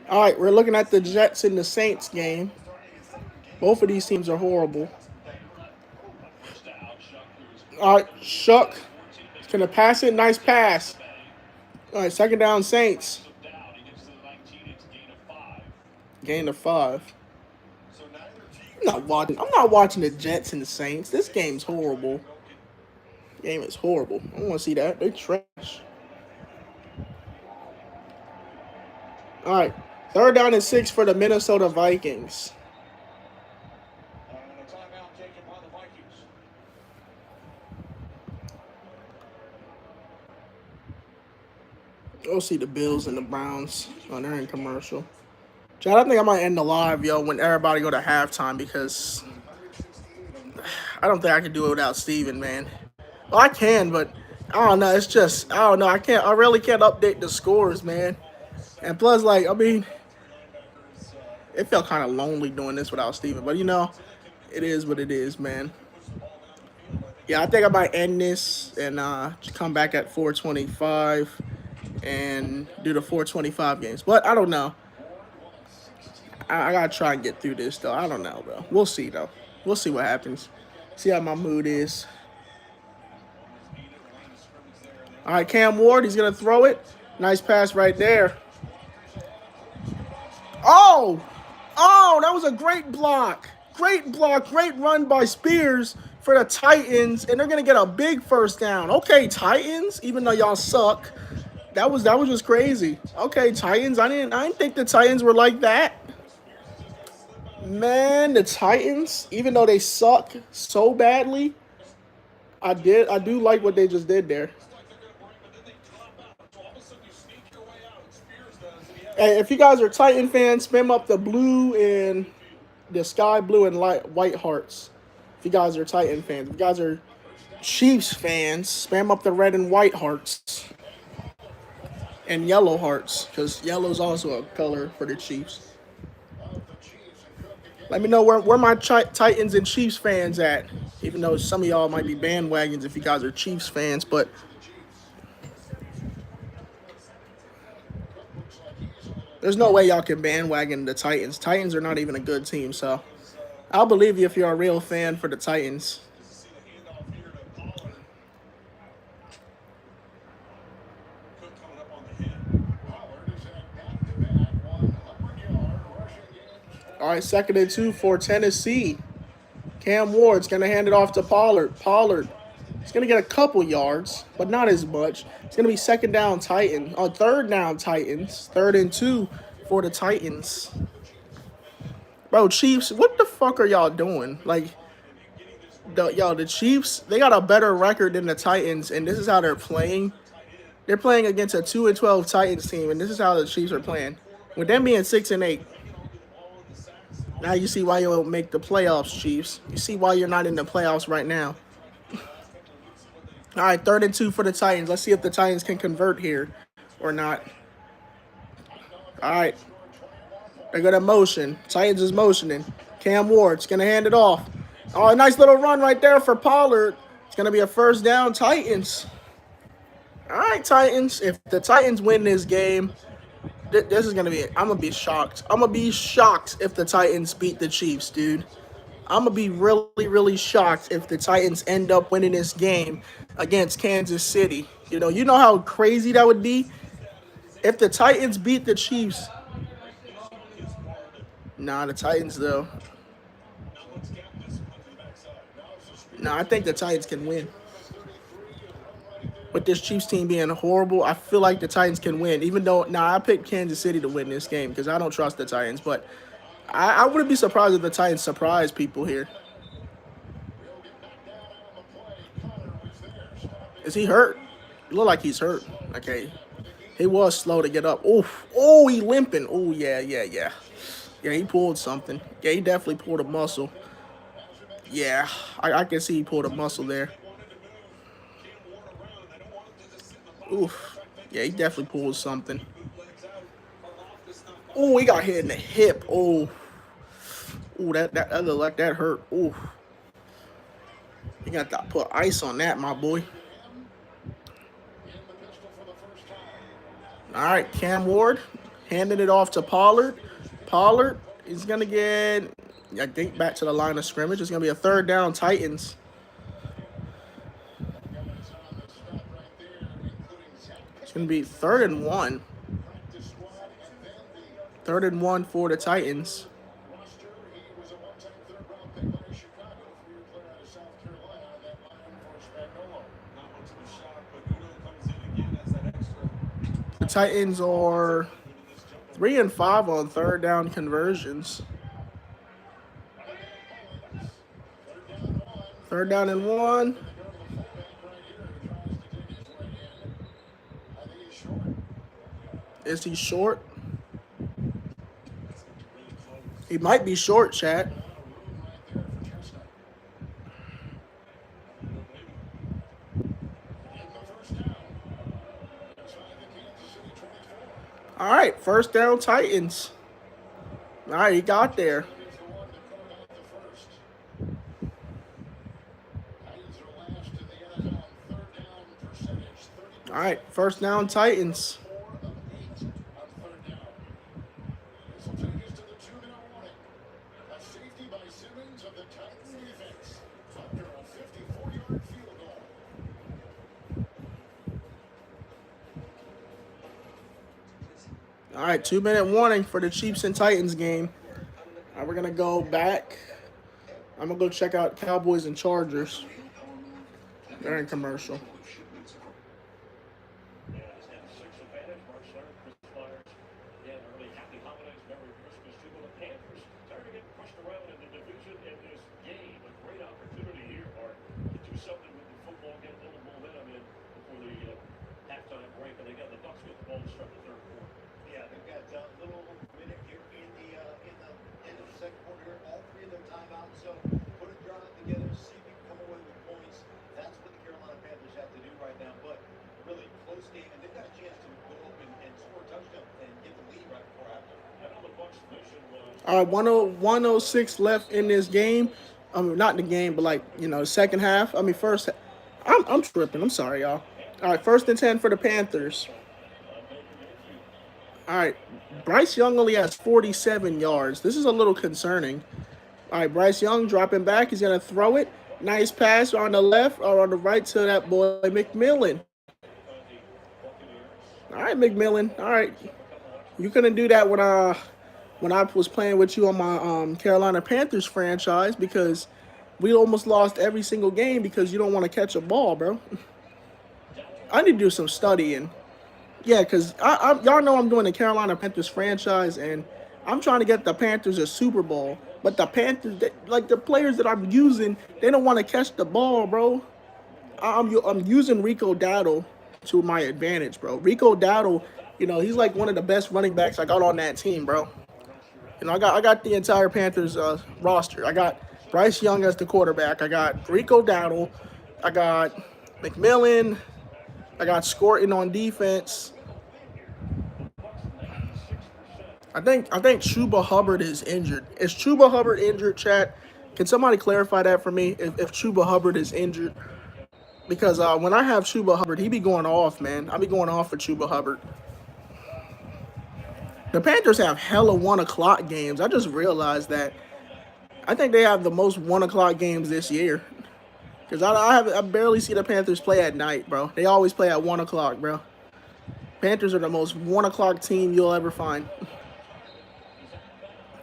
A: All right, we're looking at the Jets and the Saints game. Both of these teams are horrible. All right, Shuck. He's gonna pass it. Nice pass. All right, second down, Saints. Gain of 5. I'm not watching the Jets and the Saints. This game's horrible. Game is horrible. I don't want to see that. They're trash. All right, third down and 6 for the Minnesota Vikings. We'll see the Bills and the Browns. Oh, they're in commercial. Chad, I think I might end the live, yo, when everybody go to halftime because I don't think I can do it without Steven, man. Well, I can, but I don't know. It's just, I don't know. I really can't update the scores, man. And plus, like, I mean, it felt kind of lonely doing this without Steven. But, it is what it is, man. Yeah, I think I might end this and come back at 425 and do the 425 games. But I don't know. I got to try and get through this, though. I don't know, though. We'll see, though. We'll see what happens. See how my mood is. All right, Cam Ward, he's going to throw it. Nice pass right there. Oh, that was a great block. Great block, great run by Spears for the Titans, and they're going to get a big first down. Okay, Titans, even though y'all suck, that was just crazy. Okay, Titans, I didn't think the Titans were like that. Man, the Titans, even though they suck so badly, I do like what they just did there. Hey, if you guys are Titan fans, spam up the blue and the sky blue and white hearts. If you guys are Titan fans. If you guys are Chiefs fans, spam up the red and white hearts. And yellow hearts, because yellow is also a color for the Chiefs. Let me know where my Titans and Chiefs fans at. Even though some of y'all might be bandwagons if you guys are Chiefs fans, but there's no way y'all can bandwagon the Titans. Titans are not even a good team, so I'll believe you if you're a real fan for the Titans. All right, 2nd and 2 for Tennessee. Cam Ward's going to hand it off to Pollard. Pollard is going to get a couple yards, but not as much. It's going to be third down Titans. 3rd and 2 for the Titans. Bro, Chiefs, what the fuck are y'all doing? Like, the Chiefs, they got a better record than the Titans, and this is how they're playing. They're playing against a 2-12 Titans team, and this is how the Chiefs are playing. With them being 6-8. Now you see why you won't make the playoffs, Chiefs. You see why you're not in the playoffs right now. All right, 3rd and 2 for the Titans. Let's see if the Titans can convert here or not. All right. They're going to motion. Titans is motioning. Cam Ward's going to hand it off. Oh, a nice little run right there for Pollard. It's going to be a first down, Titans. All right, Titans. If the Titans win this game, this is going to be it. I'm going to be shocked. I'm going to be shocked if the Titans beat the Chiefs, dude. I'm gonna be really, really shocked if the Titans end up winning this game against Kansas City. You know how crazy that would be if the Titans beat the Chiefs. Nah, the Titans though. Nah, I think the Titans can win. With this Chiefs team being horrible, I feel like the Titans can win. Even though, I picked Kansas City to win this game because I don't trust the Titans. But I wouldn't be surprised if the Titans surprise people here. Is he hurt? It look like he's hurt. Okay. He was slow to get up. Oof. Oh, he limping. Oh, yeah, yeah, yeah. Yeah, he pulled something. Yeah, he definitely pulled a muscle. Yeah, I can see he pulled a muscle there. Oof. Yeah, he definitely pulled something. Oh, he got hit in the hip. Oh. Oh, that looked like that hurt. Oh. You got to put ice on that, my boy. All right, Cam Ward handing it off to Pollard. Pollard is going to get, I think, back to the line of scrimmage. It's going to be a third down, Titans. It's going to be 3rd and 1. 3rd and 1 for the Titans. The Titans are 3-5 on third down conversions. 3rd down and 1. Is he short? He might be short, chat. All right, first down, Titans. All right, he got there. All right, first down, Titans. All right, 2-minute warning for the Chiefs and Titans game. All right, we're going to go back. I'm going to go check out Cowboys and Chargers. They're in commercial. All right, 106 left in this game. Not in the game, but the second half. First. I'm tripping. I'm sorry, y'all. All right, 1st and 10 for the Panthers. All right, Bryce Young only has 47 yards. This is a little concerning. All right, Bryce Young dropping back. He's going to throw it. Nice pass on the left or on the right to that boy, McMillan. All right, McMillan. All right. You couldn't do that when I was playing with you on my Carolina Panthers franchise because we almost lost every single game because you don't want to catch a ball, bro. I need to do some studying. Yeah, because y'all know I'm doing the Carolina Panthers franchise, and I'm trying to get the Panthers a Super Bowl. But the Panthers, the players that I'm using, they don't want to catch the ball, bro. I'm using Rico Dowdle to my advantage, bro. Rico Dowdle, he's like one of the best running backs I got on that team, bro. I got the entire Panthers roster. I got Bryce Young as the quarterback. I got Rico Dowdle. I got McMillan. I got Scorton on defense. I think Chuba Hubbard is injured. Is Chuba Hubbard injured, chat? Can somebody clarify that for me? If Chuba Hubbard is injured? Because when I have Chuba Hubbard, he be going off, man. I be going off for Chuba Hubbard. The Panthers have hella 1 o'clock games. I just realized that. I think they have the most 1 o'clock games this year. Because I barely see the Panthers play at night, bro. They always play at 1 o'clock, bro. Panthers are the most 1 o'clock team you'll ever find.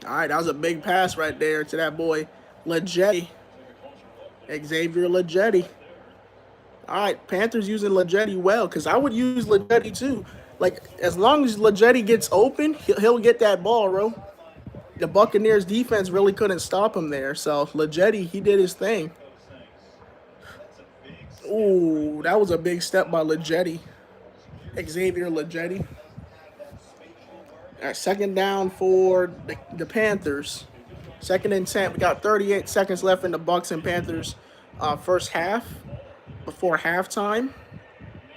A: All right, that was a big pass right there to that boy, Leggetti. Xavier Leggetti. All right, Panthers using Leggetti well, because I would use Leggetti too. Like, as long as Leggetti gets open, he'll get that ball, bro. The Buccaneers defense really couldn't stop him there. So, Leggetti, he did his thing. Ooh, that was a big step by Leggetti. Xavier Leggetti. All right, second down for the Panthers. Second and 10. We got 38 seconds left in the Bucks and Panthers first half before halftime.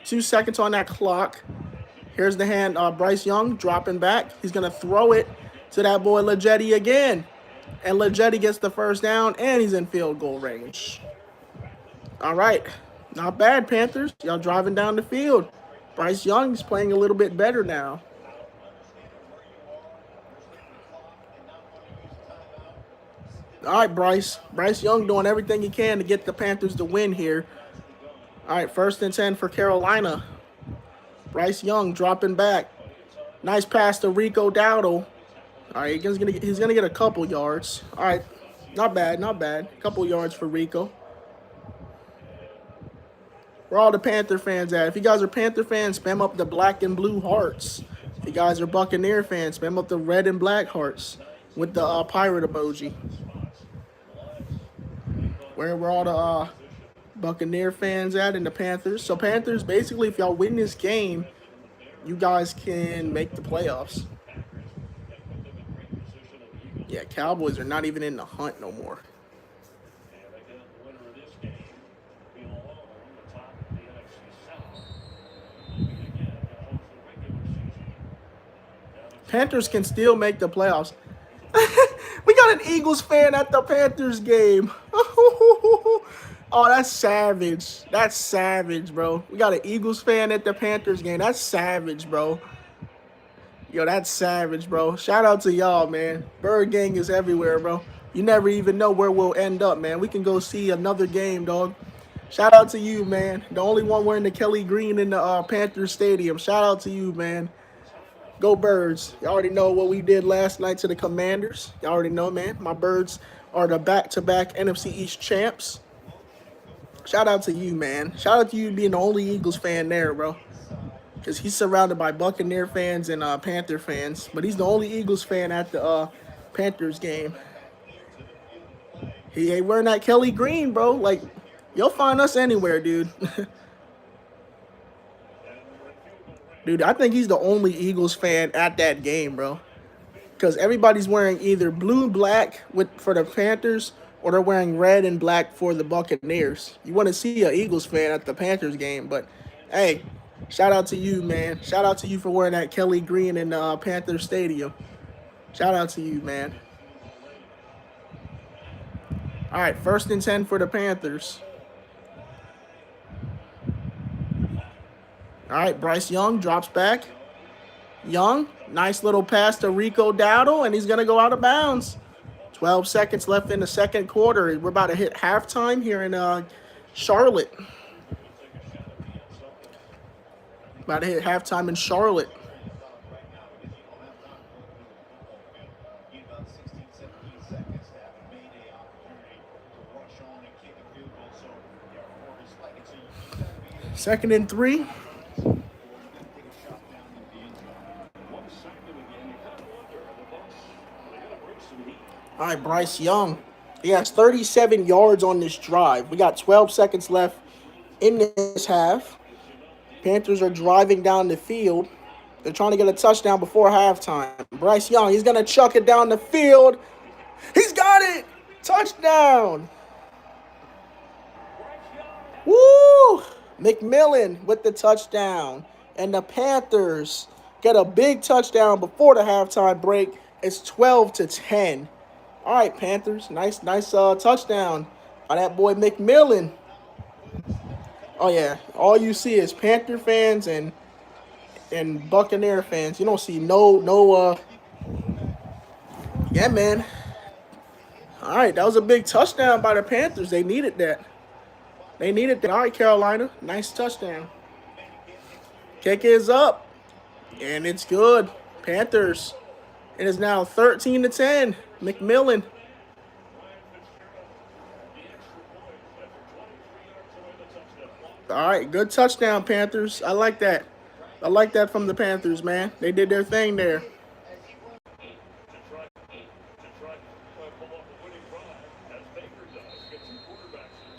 A: 2 seconds on that clock. Here's the hand. Bryce Young dropping back. He's going to throw it to that boy Leggetti again. And Leggetti gets the first down, and he's in field goal range. All right. Not bad, Panthers. Y'all driving down the field. Bryce Young's playing a little bit better now. All right, Bryce. Bryce Young doing everything he can to get the Panthers to win here. All right, first and 10 for Carolina. Bryce Young dropping back. Nice pass to Rico Dowdle. All right, he's gonna get a couple yards. All right, not bad, not bad. A couple yards for Rico. Where all the Panther fans at? If you guys are Panther fans, spam up the black and blue hearts. If you guys are Buccaneer fans, spam up the red and black hearts with the pirate emoji. Where all the Buccaneer fans at and the Panthers? So Panthers, basically, if y'all win this game, you guys can make the playoffs. Yeah, Cowboys are not even in the hunt no more. Panthers can still make the playoffs. We got an Eagles fan at the Panthers game. Oh, that's savage. That's savage, bro. We got an Eagles fan at the Panthers game. That's savage, bro. Yo, that's savage, bro. Shout out to y'all, man. Bird Gang is everywhere, bro. You never even know where we'll end up, man. We can go see another game, dog. Shout out to you, man. The only one wearing the Kelly Green in the Panthers Stadium. Shout out to you, man. Go Birds. You already know what we did last night to the Commanders. You already know, man. My Birds are the back-to-back NFC East champs. Shout out to you, man. Shout out to you being the only Eagles fan there, bro. Because he's surrounded by Buccaneer fans and Panther fans. But he's the only Eagles fan at the Panthers game. He ain't wearing that Kelly Green, bro. Like, you'll find us anywhere, dude. Dude, I think he's the only Eagles fan at that game, bro. Because everybody's wearing either blue and black for the Panthers or they're wearing red and black for the Buccaneers. You want to see an Eagles fan at the Panthers game, but hey, shout out to you, man. Shout out to you for wearing that Kelly Green in the Panther Stadium. Shout out to you, man. All right, first and 10 for the Panthers. All right, Bryce Young drops back. Young, nice little pass to Rico Dowdle, and he's going to go out of bounds. 12 seconds left in the second quarter. We're about to hit halftime here in Charlotte. About to hit halftime in Charlotte. Second and 3. All right, Bryce Young. He has 37 yards on this drive. We got 12 seconds left in this half. Panthers are driving down the field. They're trying to get a touchdown before halftime. Bryce Young, he's going to chuck it down the field. He's got it! Touchdown! Woo! McMillan with the touchdown. And the Panthers get a big touchdown before the halftime break. It's 12-10. All right, Panthers. Nice touchdown by that boy McMillan. Oh, yeah. All you see is Panther fans and Buccaneer fans. You don't see no yeah, man. All right, that was a big touchdown by the Panthers. They needed that. They needed that. All right, Carolina. Nice touchdown. Kick is up, and it's good. Panthers. It is now 13-10. McMillan. All right, good touchdown, Panthers. I like that. I like that from the Panthers, man. They did their thing there.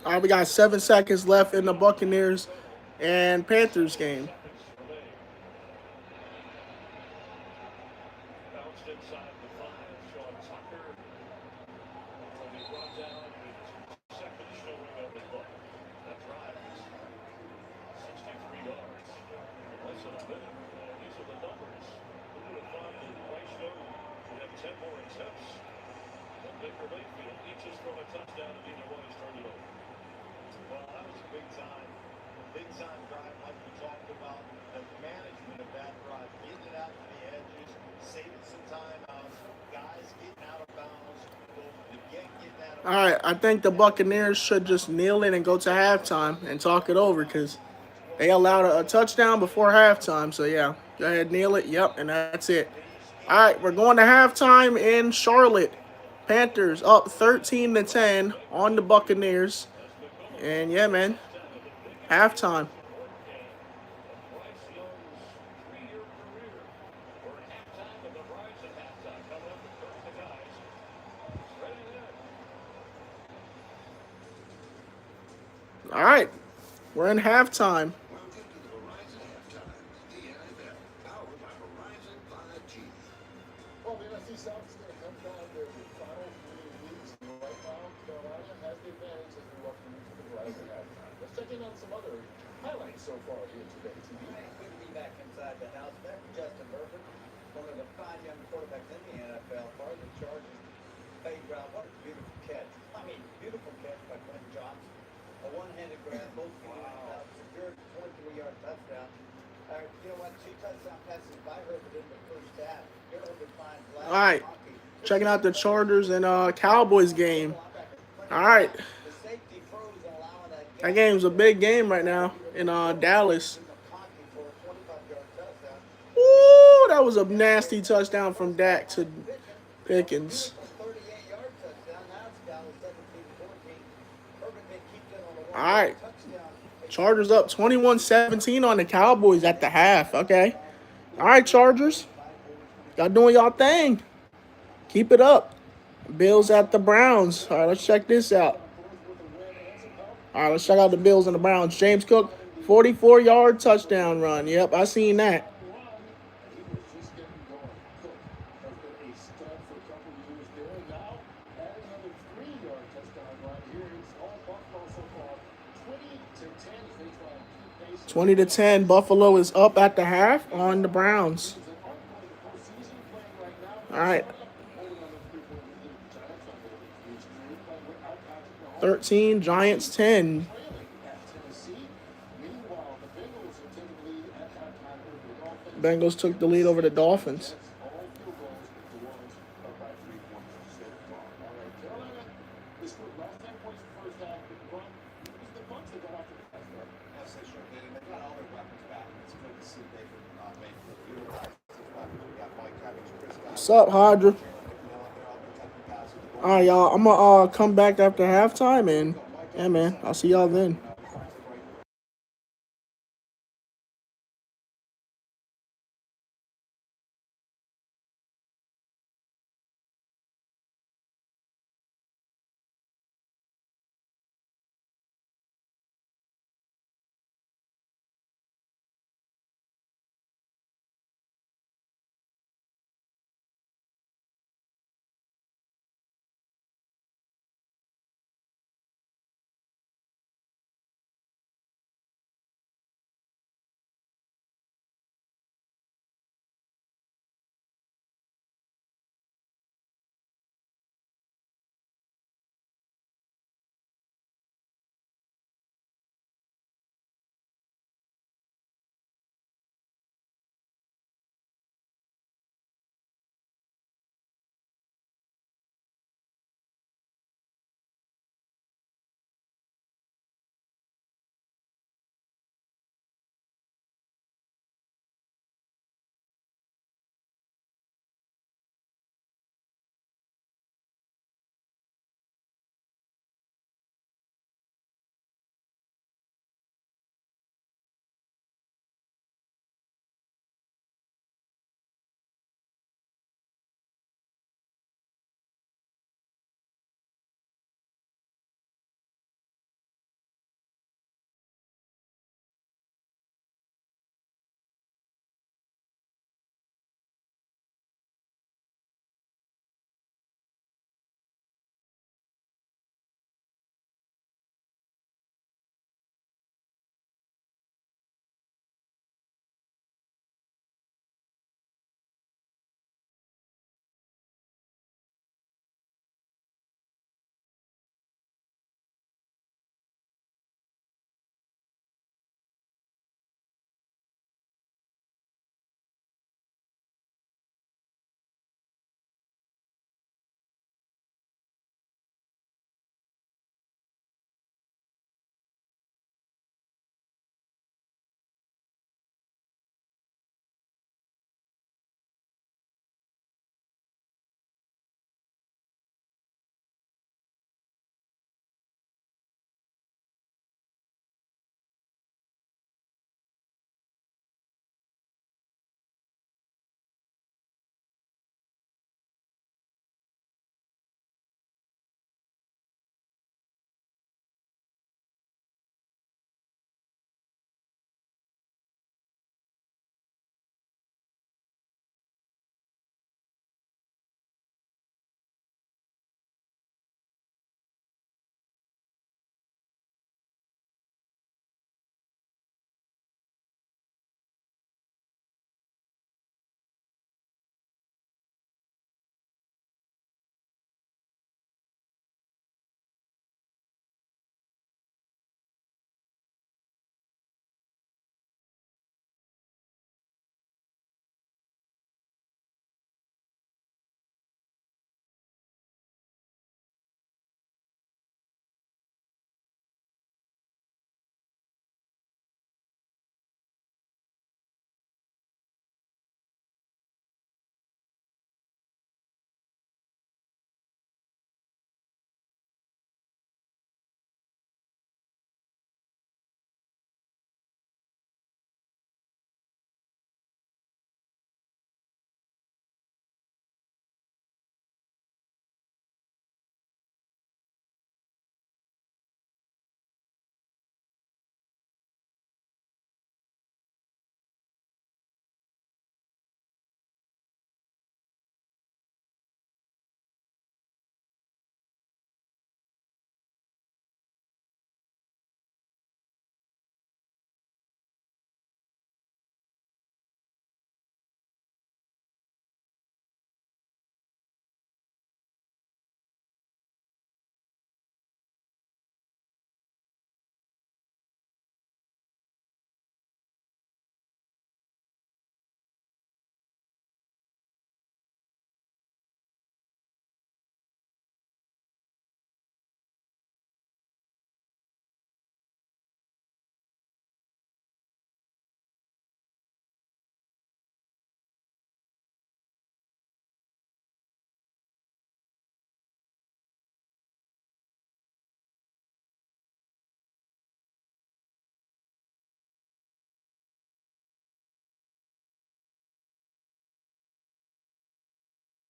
A: All right, we got 7 seconds left in the Buccaneers and Panthers game. All right, I think the Buccaneers should just kneel in and go to halftime and talk it over because they allowed a touchdown before halftime. So, yeah, go ahead, kneel it. Yep, and that's it. All right, we're going to halftime in Charlotte. Panthers up 13-10 on the Buccaneers. And, yeah, man, halftime. All right, we're in halftime.
B: Well, the NFC South is going to come down to the final 3 weeks. And right now, Carolina has the advantage as we welcome you to the Verizon halftime. Let's check in on some other highlights so far here today, TV.
C: Good to be back inside the house. Back to Justin Herbert, one of the 5 young quarterbacks in the NFL. Part of the Chargers fade route. What a beautiful catch. I mean, beautiful catch by Quentin Johnson. A one-handed grab, both feet out, secured 23-yard touchdown. You know what? 2 touchdown passes by Herbert in the first half.
A: All right, checking out the Chargers and Cowboys game. All right, that game's a big game right now in Dallas. Ooh, that was a nasty touchdown from Dak to Pickens. All right, Chargers up 21-17 on the Cowboys at the half. Okay, all right, Chargers. Y'all doing y'all thing. Keep it up. Bills at the Browns. All right, let's check this out. All right, let's check out the Bills and the Browns. James Cook, 44-yard touchdown run. Yep, I seen that.
B: So 20-10,
A: Buffalo is up at the half on the Browns. All right. 13, Giants 10. Bengals took the lead over the Dolphins. What's up, Hydra? All right, y'all. I'm going to come back after halftime, and, yeah, man, I'll see y'all then.